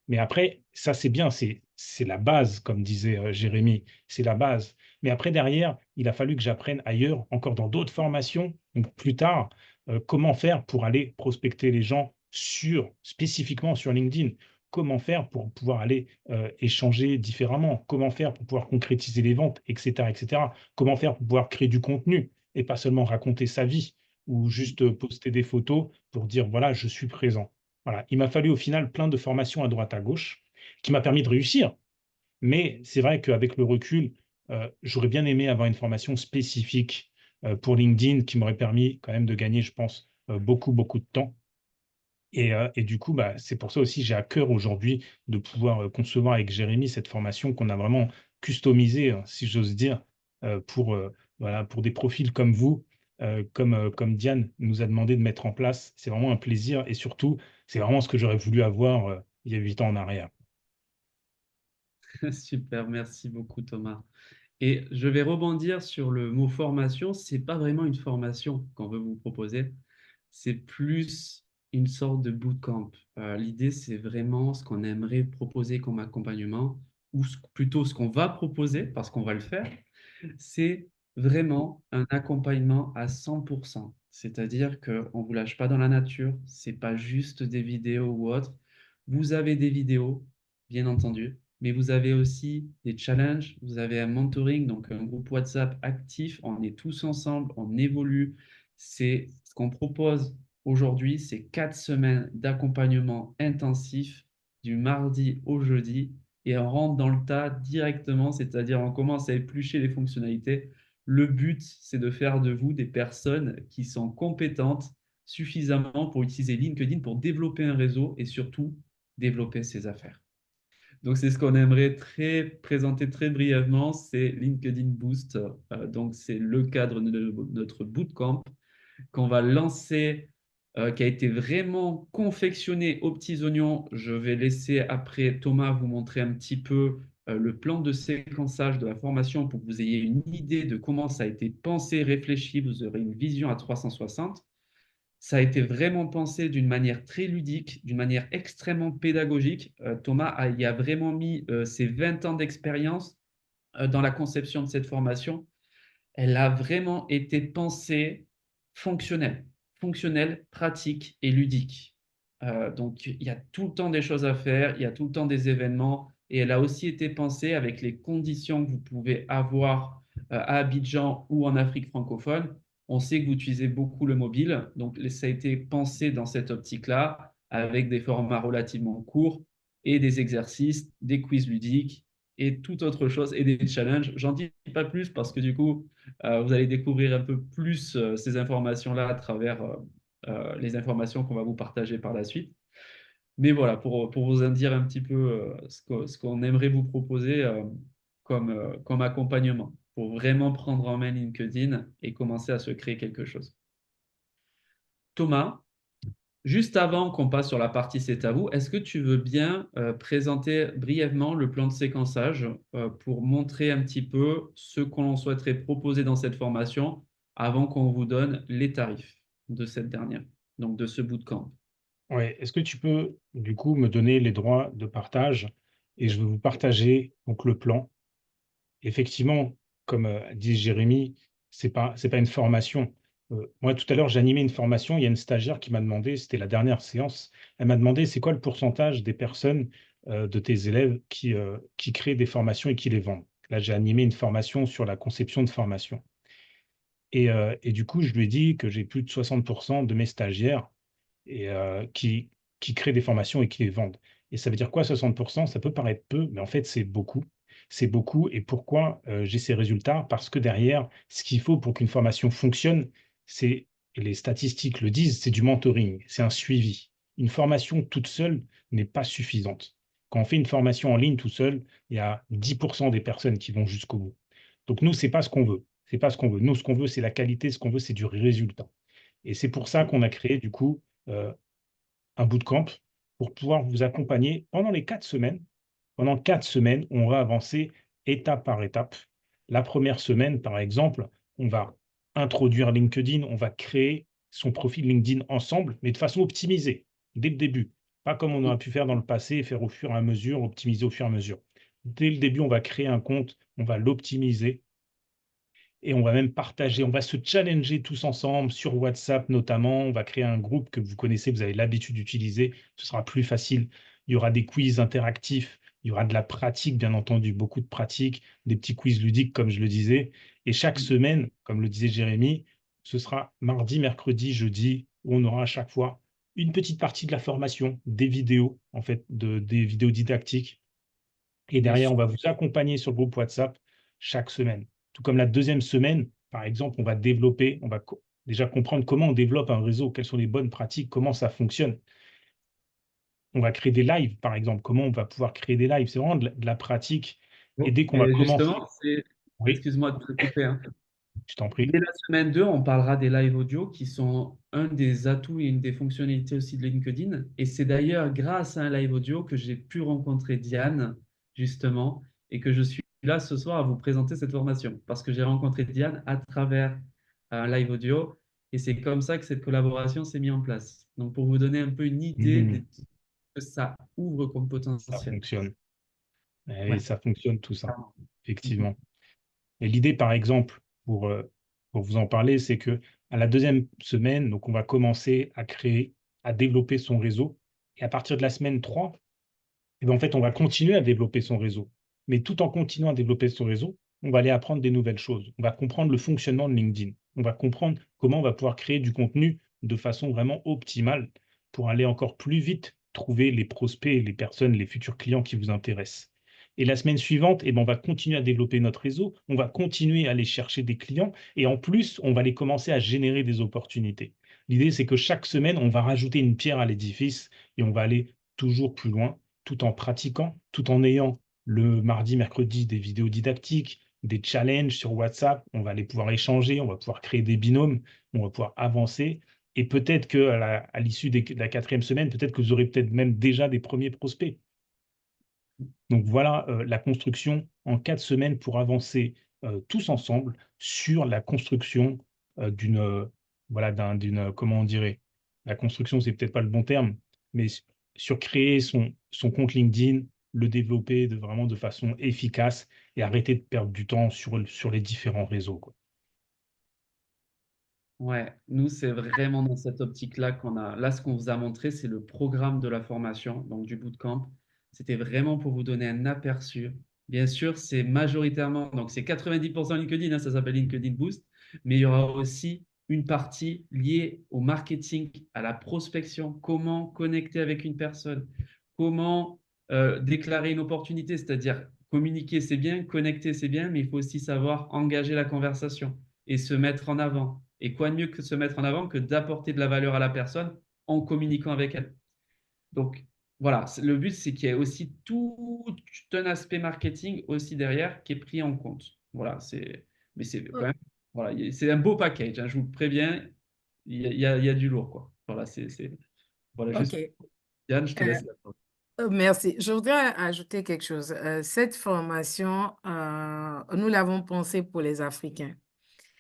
Mais après, ça c'est bien, c'est la base, comme disait Jérémy, c'est la base. Mais après, derrière, il a fallu que j'apprenne ailleurs, encore dans d'autres formations, donc plus tard, comment faire pour aller prospecter les gens spécifiquement sur LinkedIn. Comment faire pour pouvoir aller échanger différemment? Comment faire pour pouvoir concrétiser les ventes, etc., etc. Comment faire pour pouvoir créer du contenu et pas seulement raconter sa vie ou juste poster des photos pour dire voilà, je suis présent. Voilà. Il m'a fallu au final plein de formations à droite à gauche qui m'a permis de réussir. Mais c'est vrai qu'avec le recul, j'aurais bien aimé avoir une formation spécifique pour LinkedIn qui m'aurait permis quand même de gagner, je pense, beaucoup, beaucoup de temps. Et du coup, bah, c'est pour ça aussi, j'ai à cœur aujourd'hui de pouvoir concevoir avec Jérémy cette formation qu'on a vraiment customisée, hein, si j'ose dire, voilà, pour des profils comme vous, comme Diane nous a demandé de mettre en place. C'est vraiment un plaisir et surtout, c'est vraiment ce que j'aurais voulu avoir il y a 8 ans en arrière. Super, merci beaucoup Thomas. Et je vais rebondir sur le mot formation. C'est pas vraiment une formation qu'on veut vous proposer, c'est plus une sorte de bootcamp. L'idée, c'est vraiment ce qu'on aimerait proposer comme accompagnement, ou plutôt ce qu'on va proposer, parce qu'on va le faire, c'est vraiment un accompagnement à 100%. C'est-à-dire qu'on ne vous lâche pas dans la nature, c'est pas juste des vidéos ou autre. Vous avez des vidéos, bien entendu, mais vous avez aussi des challenges, vous avez un mentoring, donc un groupe WhatsApp actif, on est tous ensemble, on évolue. C'est ce qu'on propose aujourd'hui, c'est 4 semaines d'accompagnement intensif du mardi au jeudi et on rentre dans le tas directement, c'est-à-dire on commence à éplucher les fonctionnalités. Le but, c'est de faire de vous des personnes qui sont compétentes suffisamment pour utiliser LinkedIn pour développer un réseau et surtout développer ses affaires. Donc, c'est ce qu'on aimerait présenter très brièvement, c'est LinkedIn Boost. Donc, c'est le cadre de notre bootcamp qu'on va lancer, qui a été vraiment confectionné aux petits oignons. Je vais laisser après Thomas vous montrer un petit peu le plan de séquençage de la formation pour que vous ayez une idée de comment ça a été pensé, réfléchi. Vous aurez une vision à 360. Ça a été vraiment pensé d'une manière très ludique, d'une manière extrêmement pédagogique. Thomas y a vraiment mis ses 20 ans d'expérience dans la conception de cette formation. Elle a vraiment été pensée fonctionnelle, fonctionnelle, pratique et ludique. Donc, il y a tout le temps des choses à faire, il y a tout le temps des événements, et elle a aussi été pensée avec les conditions que vous pouvez avoir à Abidjan ou en Afrique francophone. On sait que vous utilisez beaucoup le mobile, donc ça a été pensé dans cette optique-là, avec des formats relativement courts et des exercices, des quiz ludiques et toute autre chose, et des challenges. J'en dis pas plus parce que du coup, vous allez découvrir un peu plus ces informations-là à travers les informations qu'on va vous partager par la suite. Mais voilà, pour vous en dire un petit peu ce qu'on aimerait vous proposer comme accompagnement, pour vraiment prendre en main LinkedIn et commencer à se créer quelque chose. Thomas, juste avant qu'on passe sur la partie C'est à vous, est-ce que tu veux bien présenter brièvement le plan de séquençage pour montrer un petit peu ce qu'on souhaiterait proposer dans cette formation avant qu'on vous donne les tarifs de cette dernière, donc de ce bootcamp? Ouais. Est-ce que tu peux, du coup, me donner les droits de partage et je vais vous partager donc le plan. Effectivement, comme dit Jérémy, c'est pas une formation. Moi, tout à l'heure, j'animais une formation. Il y a une stagiaire qui m'a demandé, c'était la dernière séance, elle m'a demandé c'est quoi le pourcentage des personnes de tes élèves qui créent des formations et qui les vendent. Là, j'ai animé une formation sur la conception de formation. Et du coup, je lui ai dit que j'ai plus de 60% de mes stagiaires qui créent des formations et qui les vendent. Et ça veut dire quoi, 60%? Ça peut paraître peu, mais en fait, c'est beaucoup. C'est beaucoup. Et pourquoi j'ai ces résultats? Parce que derrière, ce qu'il faut pour qu'une formation fonctionne, c'est, et les statistiques le disent, c'est du mentoring, c'est un suivi. Une formation toute seule n'est pas suffisante. Quand on fait une formation en ligne tout seul, il y a 10% des personnes qui vont jusqu'au bout. Donc nous, c'est pas ce qu'on veut. C'est pas ce qu'on veut. Nous, ce qu'on veut, c'est la qualité. Ce qu'on veut, c'est du résultat. Et c'est pour ça qu'on a créé, du coup, un bootcamp pour pouvoir vous accompagner pendant les 4 semaines. Pendant 4 semaines, on va avancer étape par étape. La première semaine, par exemple, on va introduire LinkedIn, on va créer son profil LinkedIn ensemble, mais de façon optimisée, dès le début. Pas comme on aurait pu faire dans le passé, faire au fur et à mesure, optimiser au fur et à mesure. Dès le début, on va créer un compte, on va l'optimiser, et on va même partager, on va se challenger tous ensemble sur WhatsApp notamment. On va créer un groupe que vous connaissez, vous avez l'habitude d'utiliser. Ce sera plus facile. Il y aura des quiz interactifs, il y aura de la pratique, bien entendu, beaucoup de pratique, des petits quiz ludiques, comme je le disais. Et chaque semaine, comme le disait Jérémy, ce sera mardi, mercredi, jeudi, où on aura à chaque fois une petite partie de la formation, des vidéos, en fait, des vidéos didactiques. Et Bien derrière, sûr. on va vous accompagner sur le groupe WhatsApp chaque semaine. Tout comme la deuxième semaine, par exemple, on va développer, on va déjà comprendre comment on développe un réseau, quelles sont les bonnes pratiques, comment ça fonctionne. On va créer des lives, par exemple, comment on va pouvoir créer des lives. C'est vraiment de la pratique. Et Bon, dès qu'on va et commencer, justement, c'est, oui, excuse-moi de te couper, hein. je t'en prie. Dès la semaine 2, on parlera des lives audio qui sont un des atouts et une des fonctionnalités aussi de LinkedIn. Et c'est d'ailleurs grâce à un live audio que j'ai pu rencontrer Diane, justement, et que je suis là ce soir à vous présenter cette formation. Parce que j'ai rencontré Diane à travers un live audio. Et c'est comme ça que cette collaboration s'est mise en place. Donc, pour vous donner un peu une idée de Mhm. ce que ça ouvre comme Ça potentiel. fonctionne. Eh oui, Ouais. ça fonctionne tout ça, Clairement. Mhm. effectivement. Et l'idée, par exemple, pour vous en parler, c'est que à la deuxième semaine, donc on va commencer à créer, à développer son réseau. Et à partir de la semaine 3, eh ben, en fait, on va continuer à développer son réseau. Mais tout en continuant à développer son réseau, on va aller apprendre des nouvelles choses. On va comprendre le fonctionnement de LinkedIn. On va comprendre comment on va pouvoir créer du contenu de façon vraiment optimale pour aller encore plus vite trouver les prospects, les personnes, les futurs clients qui vous intéressent. Et la semaine suivante, eh ben, on va continuer à développer notre réseau, on va continuer à aller chercher des clients et en plus, on va aller commencer à générer des opportunités. L'idée, c'est que chaque semaine, on va rajouter une pierre à l'édifice et on va aller toujours plus loin tout en pratiquant, tout en ayant le mardi, mercredi des vidéos didactiques, des challenges sur WhatsApp. On va aller pouvoir échanger, on va pouvoir créer des binômes, on va pouvoir avancer. Et peut-être qu'à l'issue de la quatrième semaine, peut-être que vous aurez peut-être même déjà des premiers prospects. Donc voilà la construction en 4 semaines pour avancer tous ensemble sur la construction voilà, comment on dirait, la construction, c'est peut-être pas le bon terme, mais sur créer son compte LinkedIn, le développer vraiment de façon efficace et arrêter de perdre du temps sur les différents réseaux, quoi. Ouais, nous, c'est vraiment dans cette optique-là qu'on a. Là, ce qu'on vous a montré, c'est le programme de la formation, donc du bootcamp. C'était vraiment pour vous donner un aperçu. Bien sûr, c'est majoritairement, donc c'est 90% LinkedIn, hein, ça s'appelle LinkedIn Boost, mais il y aura aussi une partie liée au marketing, à la prospection, comment connecter avec une personne, comment déclarer une opportunité, c'est-à-dire communiquer, c'est bien, connecter, c'est bien, mais il faut aussi savoir engager la conversation et se mettre en avant. Et quoi de mieux que se mettre en avant que d'apporter de la valeur à la personne en communiquant avec elle. Donc voilà, le but, c'est qu'il y ait aussi tout un aspect marketing aussi derrière qui est pris en compte. Voilà, mais c'est quand même, voilà, c'est un beau package, hein, je vous préviens, il y a du lourd, quoi. Voilà, voilà, juste, OK. Diane, je te laisse la parole. Merci. Je voudrais ajouter quelque chose. Cette formation, nous l'avons pensée pour les Africains.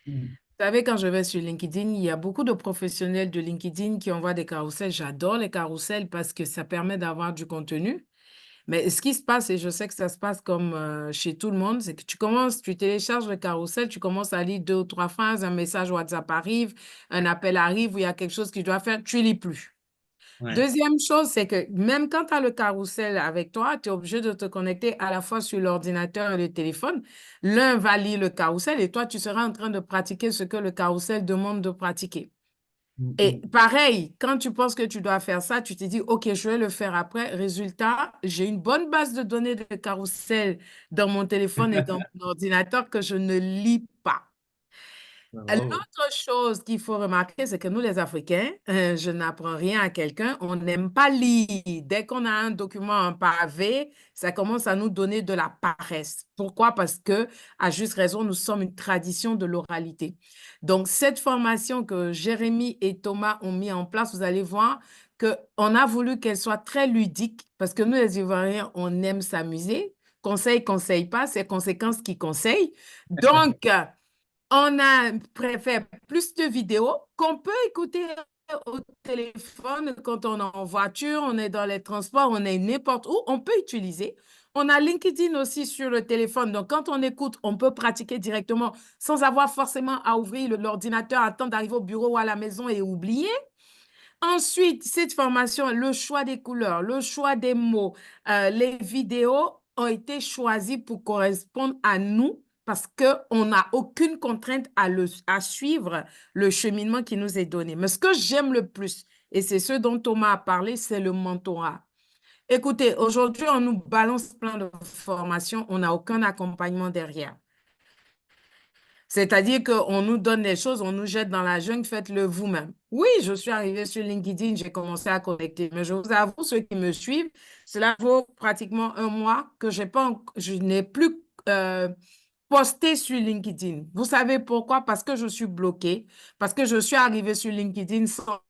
Mm. Vous savez, quand je vais sur LinkedIn, il y a beaucoup de professionnels de LinkedIn qui envoient des carousels. J'adore les carousels parce que ça permet d'avoir du contenu. Mais ce qui se passe, et je sais que ça se passe comme chez tout le monde, c'est que tu télécharges le carrousel, tu commences à lire 2 ou 3 phrases, un message WhatsApp arrive, un appel arrive, ou il y a quelque chose que tu dois faire, tu lis plus. Ouais. Deuxième chose, c'est que même quand tu as le carrousel avec toi, tu es obligé de te connecter à la fois sur l'ordinateur et le téléphone. L'un va lire le carrousel et toi, tu seras en train de pratiquer ce que le carrousel demande de pratiquer. Et pareil, quand tu penses que tu dois faire ça, tu te dis, OK, je vais le faire après. Résultat, j'ai une bonne base de données de carrousel dans mon téléphone et dans mon ordinateur que je ne lis pas. Bravo. L'autre chose qu'il faut remarquer, c'est que nous, les Africains, je n'apprends rien à quelqu'un, on n'aime pas lire. Dès qu'on a un document en pavé, ça commence à nous donner de la paresse. Pourquoi? Parce que, à juste raison, nous sommes une tradition de l'oralité. Donc, cette formation que Jérémy et Thomas ont mis en place, vous allez voir qu'on a voulu qu'elle soit très ludique parce que nous, les Ivoiriens, on aime s'amuser. Conseil pas, c'est conséquences qui conseillent. Donc, on a fait plus de vidéos qu'on peut écouter au téléphone quand on est en voiture, on est dans les transports, on est n'importe où, on peut utiliser. On a LinkedIn aussi sur le téléphone. Donc, quand on écoute, on peut pratiquer directement sans avoir forcément à ouvrir l'ordinateur, attendre d'arriver au bureau ou à la maison et oublier. Ensuite, cette formation, le choix des couleurs, le choix des mots, les vidéos ont été choisis pour correspondre à nous parce qu'on n'a aucune contrainte à suivre le cheminement qui nous est donné. Mais ce que j'aime le plus, et c'est ce dont Thomas a parlé, c'est le mentorat. Écoutez, aujourd'hui, on nous balance plein de formations, on n'a aucun accompagnement derrière. C'est-à-dire qu'on nous donne des choses, on nous jette dans la jungle, faites-le vous-même. Oui, je suis arrivée sur LinkedIn, j'ai commencé à connecter, mais je vous avoue, ceux qui me suivent, cela vaut pratiquement un mois que je n'ai plus posté sur LinkedIn. Vous savez pourquoi? Parce que je suis bloquée, parce que je suis arrivée sur LinkedIn sans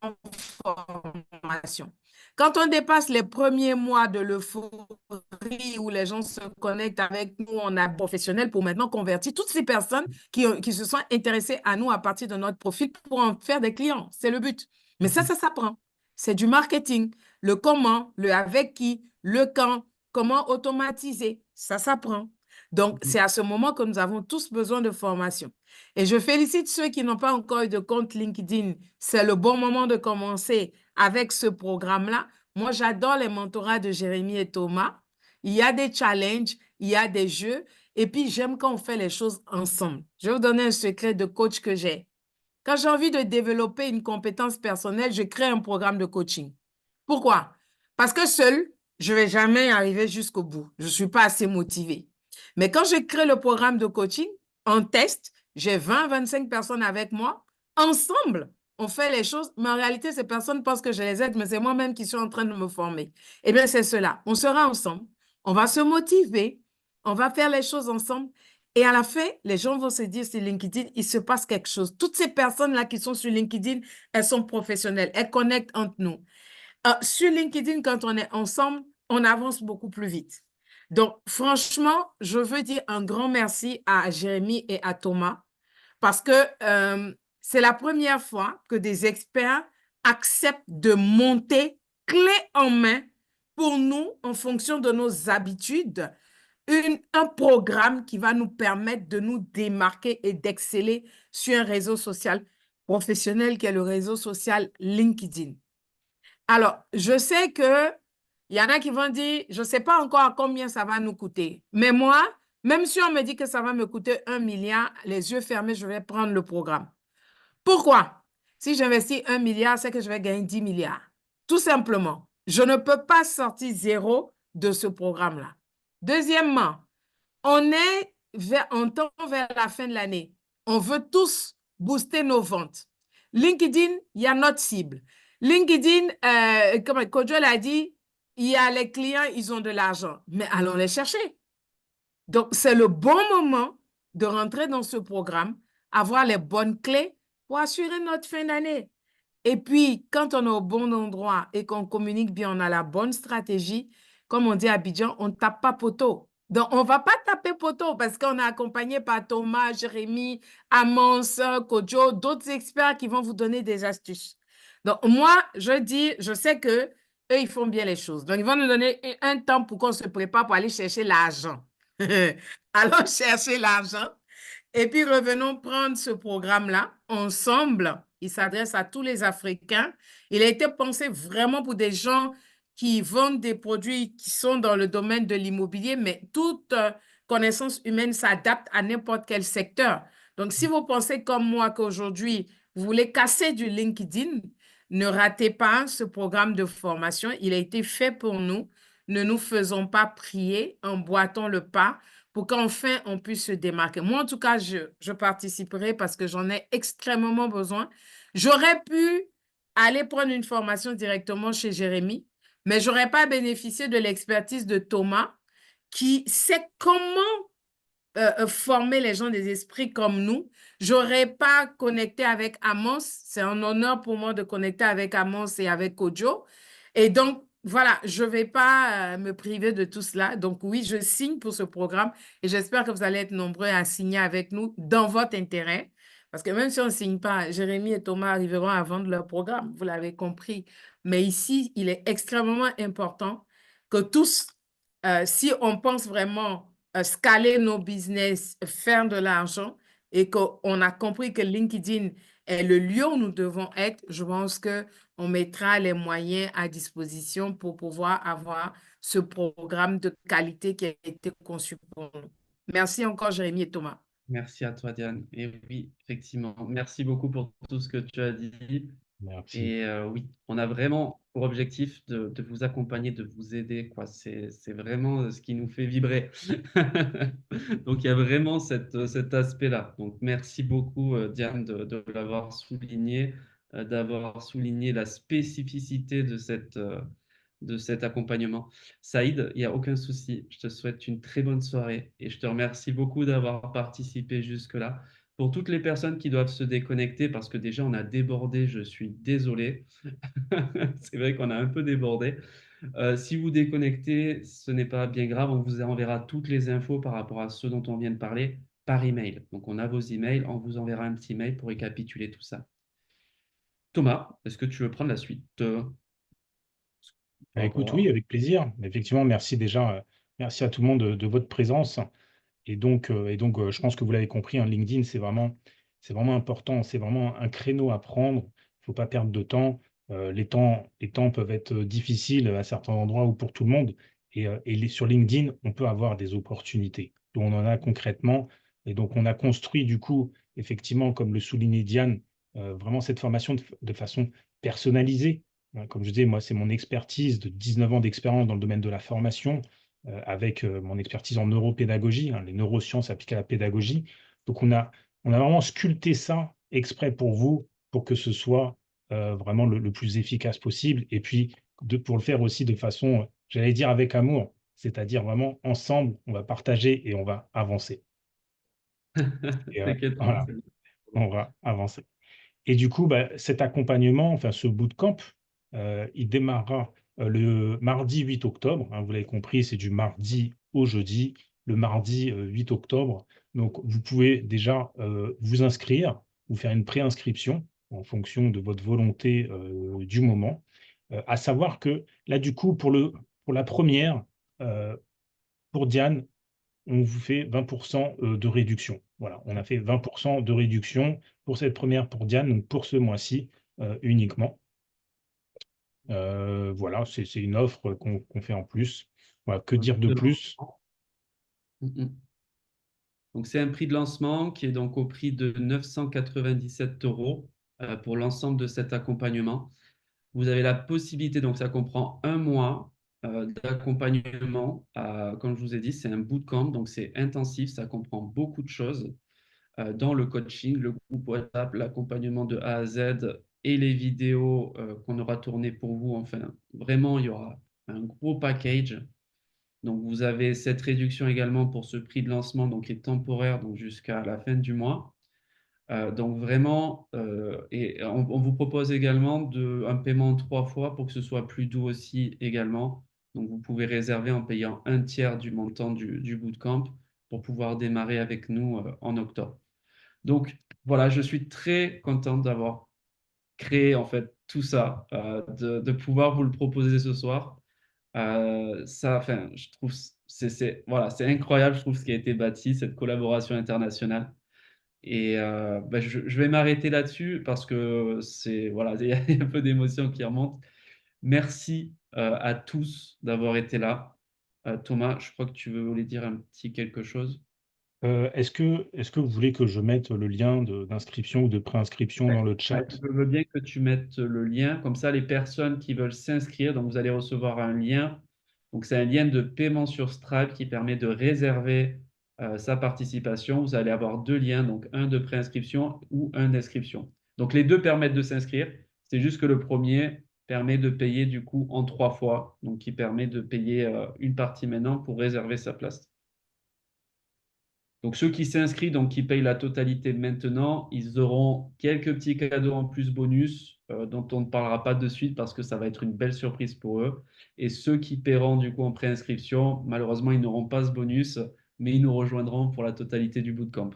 formation. Quand on dépasse les premiers mois de l'euphorie où les gens se connectent avec nous, on a professionnel pour maintenant convertir toutes ces personnes qui se sont intéressées à nous à partir de notre profil pour en faire des clients. C'est le but. Mais ça s'apprend. C'est du marketing. Le comment, le avec qui, le quand, comment automatiser. Ça s'apprend. Donc, c'est à ce moment que nous avons tous besoin de formation. Et je félicite ceux qui n'ont pas encore eu de compte LinkedIn. C'est le bon moment de commencer avec ce programme-là. Moi, j'adore les mentorats de Jérémy et Thomas. Il y a des challenges, il y a des jeux, et puis j'aime quand on fait les choses ensemble. Je vais vous donner un secret de coach que j'ai. Quand j'ai envie de développer une compétence personnelle, je crée un programme de coaching. Pourquoi? Parce que seul, je ne vais jamais arriver jusqu'au bout. Je ne suis pas assez motivée. Mais quand je crée le programme de coaching, on teste, j'ai 20-25 personnes avec moi. Ensemble, on fait les choses, mais en réalité, ces personnes pensent que je les aide, mais c'est moi-même qui suis en train de me former. Eh bien, c'est cela. On sera ensemble, on va se motiver, on va faire les choses ensemble. Et à la fin, les gens vont se dire sur LinkedIn, il se passe quelque chose. Toutes ces personnes-là qui sont sur LinkedIn, elles sont professionnelles, elles connectent entre nous. Sur LinkedIn, quand on est ensemble, on avance beaucoup plus vite. Donc, franchement, je veux dire un grand merci à Jérémy et à Thomas parce que c'est la première fois que des experts acceptent de monter clé en main pour nous, en fonction de nos habitudes, un programme qui va nous permettre de nous démarquer et d'exceller sur un réseau social professionnel qui est le réseau social LinkedIn. Alors, je sais qu'il y en a qui vont dire, je ne sais pas encore à combien ça va nous coûter. Mais moi, même si on me dit que ça va me coûter 1 milliard, les yeux fermés, je vais prendre le programme. Pourquoi? Si j'investis 1 milliard, c'est que je vais gagner 10 milliards. Tout simplement. Je ne peux pas sortir zéro de ce programme-là. Deuxièmement, on tend vers la fin de l'année. On veut tous booster nos ventes. LinkedIn, il y a notre cible. LinkedIn, comme Kojo l'a dit, il y a les clients, ils ont de l'argent. Mais allons les chercher. Donc, c'est le bon moment de rentrer dans ce programme, avoir les bonnes clés pour assurer notre fin d'année. Et puis, quand on est au bon endroit et qu'on communique bien, on a la bonne stratégie, comme on dit à Abidjan, on ne tape pas poteau. Donc, on ne va pas taper poteau parce qu'on est accompagné par Thomas, Jérémy, Amance, Kojo, d'autres experts qui vont vous donner des astuces. Donc, moi, je dis, je sais que eux, ils font bien les choses. Donc, ils vont nous donner un temps pour qu'on se prépare pour aller chercher l'argent. Allons chercher l'argent. Et puis, revenons prendre ce programme-là ensemble. Il s'adresse à tous les Africains. Il a été pensé vraiment pour des gens qui vendent des produits qui sont dans le domaine de l'immobilier, mais toute connaissance humaine s'adapte à n'importe quel secteur. Donc, si vous pensez comme moi qu'aujourd'hui, vous voulez casser du LinkedIn, ne ratez pas ce programme de formation. Il a été fait pour nous. Ne nous faisons pas prier, emboîtons le pas pour qu'enfin on puisse se démarquer. Moi, en tout cas, je participerai parce que j'en ai extrêmement besoin. J'aurais pu aller prendre une formation directement chez Jérémy, mais je n'aurais pas bénéficié de l'expertise de Thomas qui sait comment former les gens des esprits comme nous. J'aurais pas connecté avec Amos. C'est un honneur pour moi de connecter avec Amos et avec Kojo. Et donc, voilà, je vais pas me priver de tout cela. Donc, oui, je signe pour ce programme et j'espère que vous allez être nombreux à signer avec nous dans votre intérêt. Parce que même si on ne signe pas, Jérémy et Thomas arriveront à vendre leur programme, vous l'avez compris. Mais ici, il est extrêmement important que tous, si on pense vraiment scaler nos business, faire de l'argent et qu'on a compris que LinkedIn est le lieu où nous devons être, je pense qu'on mettra les moyens à disposition pour pouvoir avoir ce programme de qualité qui a été conçu pour nous. Merci encore, Jérémy et Thomas. Merci à toi, Diane. Et oui, effectivement, merci beaucoup pour tout ce que tu as dit. Merci. Et oui, on a vraiment pour objectif de vous accompagner, de vous aider, quoi. C'est vraiment ce qui nous fait vibrer. Donc, il y a vraiment cet aspect-là. Donc, merci beaucoup, Diane, de l'avoir souligné, d'avoir souligné la spécificité de cet accompagnement. Saïd, il n'y a aucun souci. Je te souhaite une très bonne soirée et je te remercie beaucoup d'avoir participé jusque-là. Pour toutes les personnes qui doivent se déconnecter, parce que déjà on a débordé, je suis désolé. C'est vrai qu'on a un peu débordé. Si vous déconnectez, ce n'est pas bien grave. On vous enverra toutes les infos par rapport à ce dont on vient de parler par email. Donc on a vos emails, on vous enverra un petit mail pour récapituler tout ça. Thomas, est-ce que tu veux prendre la suite Bah, par écoute, rapport oui, à... avec plaisir. Effectivement, merci déjà, merci à tout le monde de votre présence. Je pense que vous l'avez compris, hein, LinkedIn, c'est vraiment important, c'est vraiment un créneau à prendre. Il ne faut pas perdre de temps. Les temps peuvent être difficiles à certains endroits ou pour tout le monde. Sur LinkedIn, on peut avoir des opportunités. Donc, on en a concrètement. Et donc, on a construit, du coup, effectivement, comme le soulignait Diane, vraiment cette formation de façon personnalisée. Comme je disais, moi, c'est mon expertise de 19 ans d'expérience dans le domaine de la formation avec mon expertise en neuropédagogie, hein, les neurosciences appliquées à la pédagogie. Donc, on a vraiment sculpté ça exprès pour vous, pour que ce soit vraiment le plus efficace possible. Et puis, pour le faire aussi de façon, j'allais dire avec amour, c'est-à-dire vraiment ensemble, on va partager et on va avancer. T'inquiète pas, Voilà, on va avancer. Et du coup, bah, cet accompagnement, enfin ce bootcamp, il démarrera le mardi 8 octobre. Hein, vous l'avez compris, c'est du mardi au jeudi, le mardi 8 octobre. Donc, vous pouvez déjà vous inscrire ou faire une préinscription en fonction de votre volonté du moment. À savoir que là, du coup, pour la première, euh, pour Diane, on vous fait 20% de réduction. Voilà, on a fait 20% de réduction pour cette première pour Diane, donc pour ce mois-ci uniquement. Voilà, c'est une offre qu'on fait en plus. Voilà, que dire de de plus? lancement. Mhm. Donc, c'est un prix de lancement qui est donc au prix de 997 euros pour l'ensemble de cet accompagnement. Vous avez la possibilité, donc ça comprend un mois d'accompagnement. Comme je vous ai dit, c'est un bootcamp, donc c'est intensif, ça comprend beaucoup de choses dans le coaching, le groupe WhatsApp, l'accompagnement de A à Z et les vidéos qu'on aura tournées pour vous. Enfin, vraiment, il y aura un gros package. Donc, vous avez cette réduction également pour ce prix de lancement, donc qui est temporaire, donc jusqu'à la fin du mois. Donc vraiment, et on vous propose également un paiement 3 fois pour que ce soit plus doux aussi également. Donc vous pouvez réserver en payant un tiers du montant du bootcamp pour pouvoir démarrer avec nous en octobre. Donc voilà, je suis très content d'avoir créé en fait tout ça, de pouvoir vous le proposer ce soir. Enfin, je trouve voilà, c'est incroyable, je trouve, ce qui a été bâti, cette collaboration internationale. Et je vais m'arrêter là-dessus parce que voilà, il y a un peu d'émotion qui remonte. Merci à tous d'avoir été là. Thomas, je crois que tu voulais dire un petit quelque chose. Est-ce que vous voulez que je mette le lien d'inscription ou de préinscription dans le Ouais, chat? je veux bien que tu mettes le lien. Comme ça, les personnes qui veulent s'inscrire, donc vous allez recevoir un lien. Donc, c'est un lien de paiement sur Stripe qui permet de réserver sa participation. Vous allez avoir deux liens, donc un de préinscription ou un d'inscription. Donc, les deux permettent de s'inscrire. C'est juste que le premier permet de payer du coup en 3 fois. Donc, qui permet de payer une partie maintenant pour réserver sa place. Donc, ceux qui s'inscrivent, donc qui payent la totalité maintenant, ils auront quelques petits cadeaux en plus bonus dont on ne parlera pas de suite parce que ça va être une belle surprise pour eux. Et ceux qui paieront du coup en préinscription, malheureusement, ils n'auront pas ce bonus, mais ils nous rejoindront pour la totalité du bootcamp.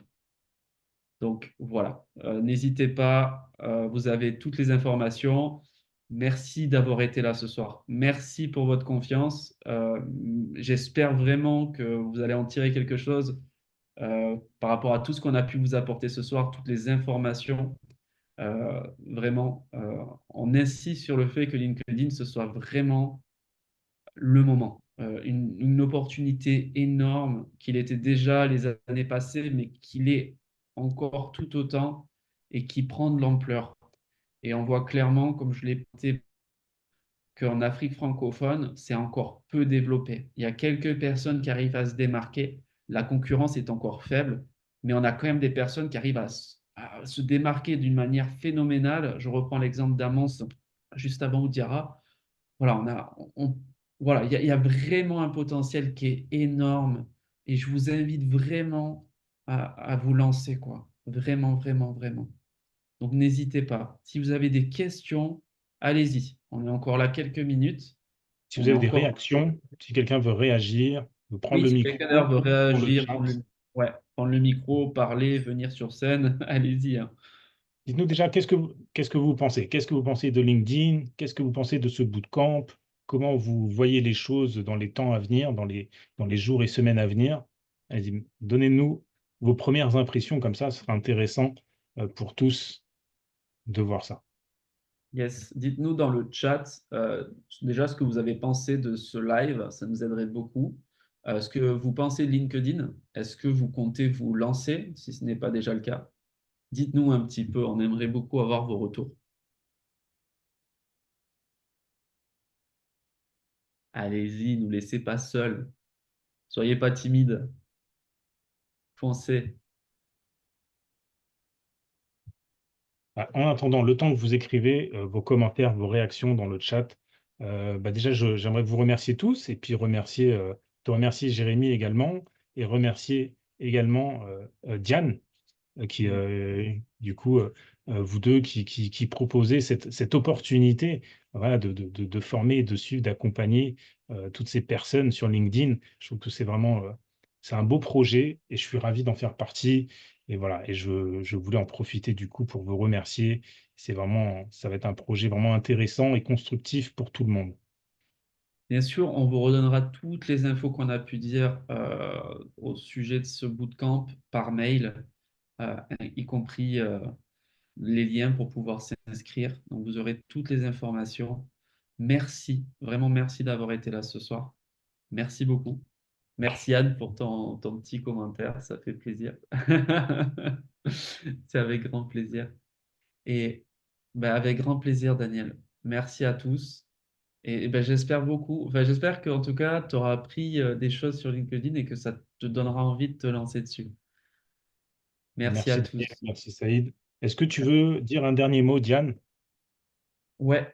Donc voilà, n'hésitez pas, vous avez toutes les informations. Merci d'avoir été là ce soir. Merci pour votre confiance. J'espère vraiment que vous allez en tirer quelque chose par rapport à tout ce qu'on a pu vous apporter ce soir, toutes les informations. Vraiment, on insiste sur le fait que LinkedIn, ce soit vraiment le moment. Une opportunité énorme qu'il était déjà les années passées, mais qu'il est encore tout autant et qui prend de l'ampleur. Et on voit clairement, comme je l'ai dit, qu'en Afrique francophone, c'est encore peu développé. Il y a quelques personnes qui arrivent à se démarquer. La concurrence est encore faible, mais on a quand même des personnes qui arrivent à se démarquer d'une manière phénoménale. Je reprends l'exemple d'Amance juste avant Oudiara. Voilà, voilà, il y a vraiment un potentiel qui est énorme et je vous invite vraiment à vous lancer, quoi. Vraiment, vraiment, vraiment. Donc, n'hésitez pas. Si vous avez des questions, allez-y. On est encore là quelques minutes. Si vous On est avez des encore. réactions, si quelqu'un veut réagir, veut prendre Oui, le si micro quelqu'un d'ailleurs veut pour le réagir, chat. ouais, prendre le micro, parler, venir sur scène, allez-y, hein. Dites-nous déjà, qu'est-ce que vous pensez? Qu'est-ce que vous pensez de LinkedIn? Qu'est-ce que vous pensez de ce bootcamp? Comment vous voyez les choses dans les temps à venir, dans les jours et semaines à venir? Allez-y, donnez-nous vos premières impressions, comme ça, ce sera intéressant pour tous de voir ça. Yes, dites-nous dans le chat déjà ce que vous avez pensé de ce live, ça nous aiderait beaucoup. Ce que vous pensez de LinkedIn, est-ce que vous comptez vous lancer si ce n'est pas déjà le cas? Dites-nous un petit peu, on aimerait beaucoup avoir vos retours. Allez-y, ne nous laissez pas seuls. Soyez pas timides. Foncez. En attendant, le temps que vous écrivez vos commentaires, vos réactions dans le chat, déjà, j'aimerais vous remercier tous et puis te remercier Jérémy également et remercier également Diane, qui, du coup, vous deux qui proposez cette opportunité, voilà, de former, de suivre, d'accompagner toutes ces personnes sur LinkedIn. Je trouve que c'est un beau projet et je suis ravi d'en faire partie. Et voilà, et je voulais en profiter du coup pour vous remercier. Ça va être un projet vraiment intéressant et constructif pour tout le monde. Bien sûr, on vous redonnera toutes les infos qu'on a pu dire au sujet de ce bootcamp par mail, euh, y compris les liens pour pouvoir s'inscrire. Donc, vous aurez toutes les informations. Merci, vraiment merci d'avoir été là ce soir. Merci beaucoup. Merci Anne pour ton petit commentaire, ça fait plaisir. C'est avec grand plaisir. Et ben, avec grand plaisir, Daniel. Merci à tous. Et ben, j'espère beaucoup, enfin, j'espère qu'en tout cas, tu auras appris des choses sur LinkedIn et que ça te donnera envie de te lancer dessus. Merci à Merci Daniel, tous. merci Saïd. Est-ce que tu veux dire un dernier mot, Diane? Ouais,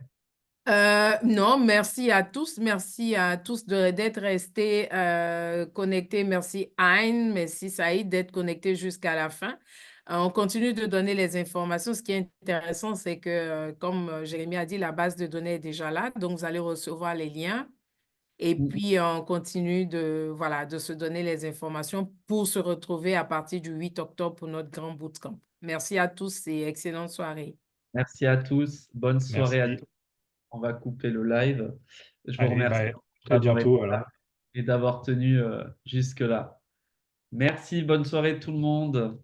Non, merci à tous. Merci à tous d'être restés connectés. Merci Ayn, merci Saïd d'être connectés jusqu'à la fin. On continue de donner les informations. Ce qui est intéressant, c'est que, comme Jérémy a dit, la base de données est déjà là. Donc, vous allez recevoir les liens. Et puis, on continue voilà, de se donner les informations pour se retrouver à partir du 8 octobre pour notre grand bootcamp. Merci à tous et excellente soirée. Merci à tous. Bonne soirée à Merci. tous. On va couper le live. Je vous Allez, remercie bah, très d'avoir été bientôt là alors. et d'avoir tenu jusque-là. Merci, bonne soirée tout le monde.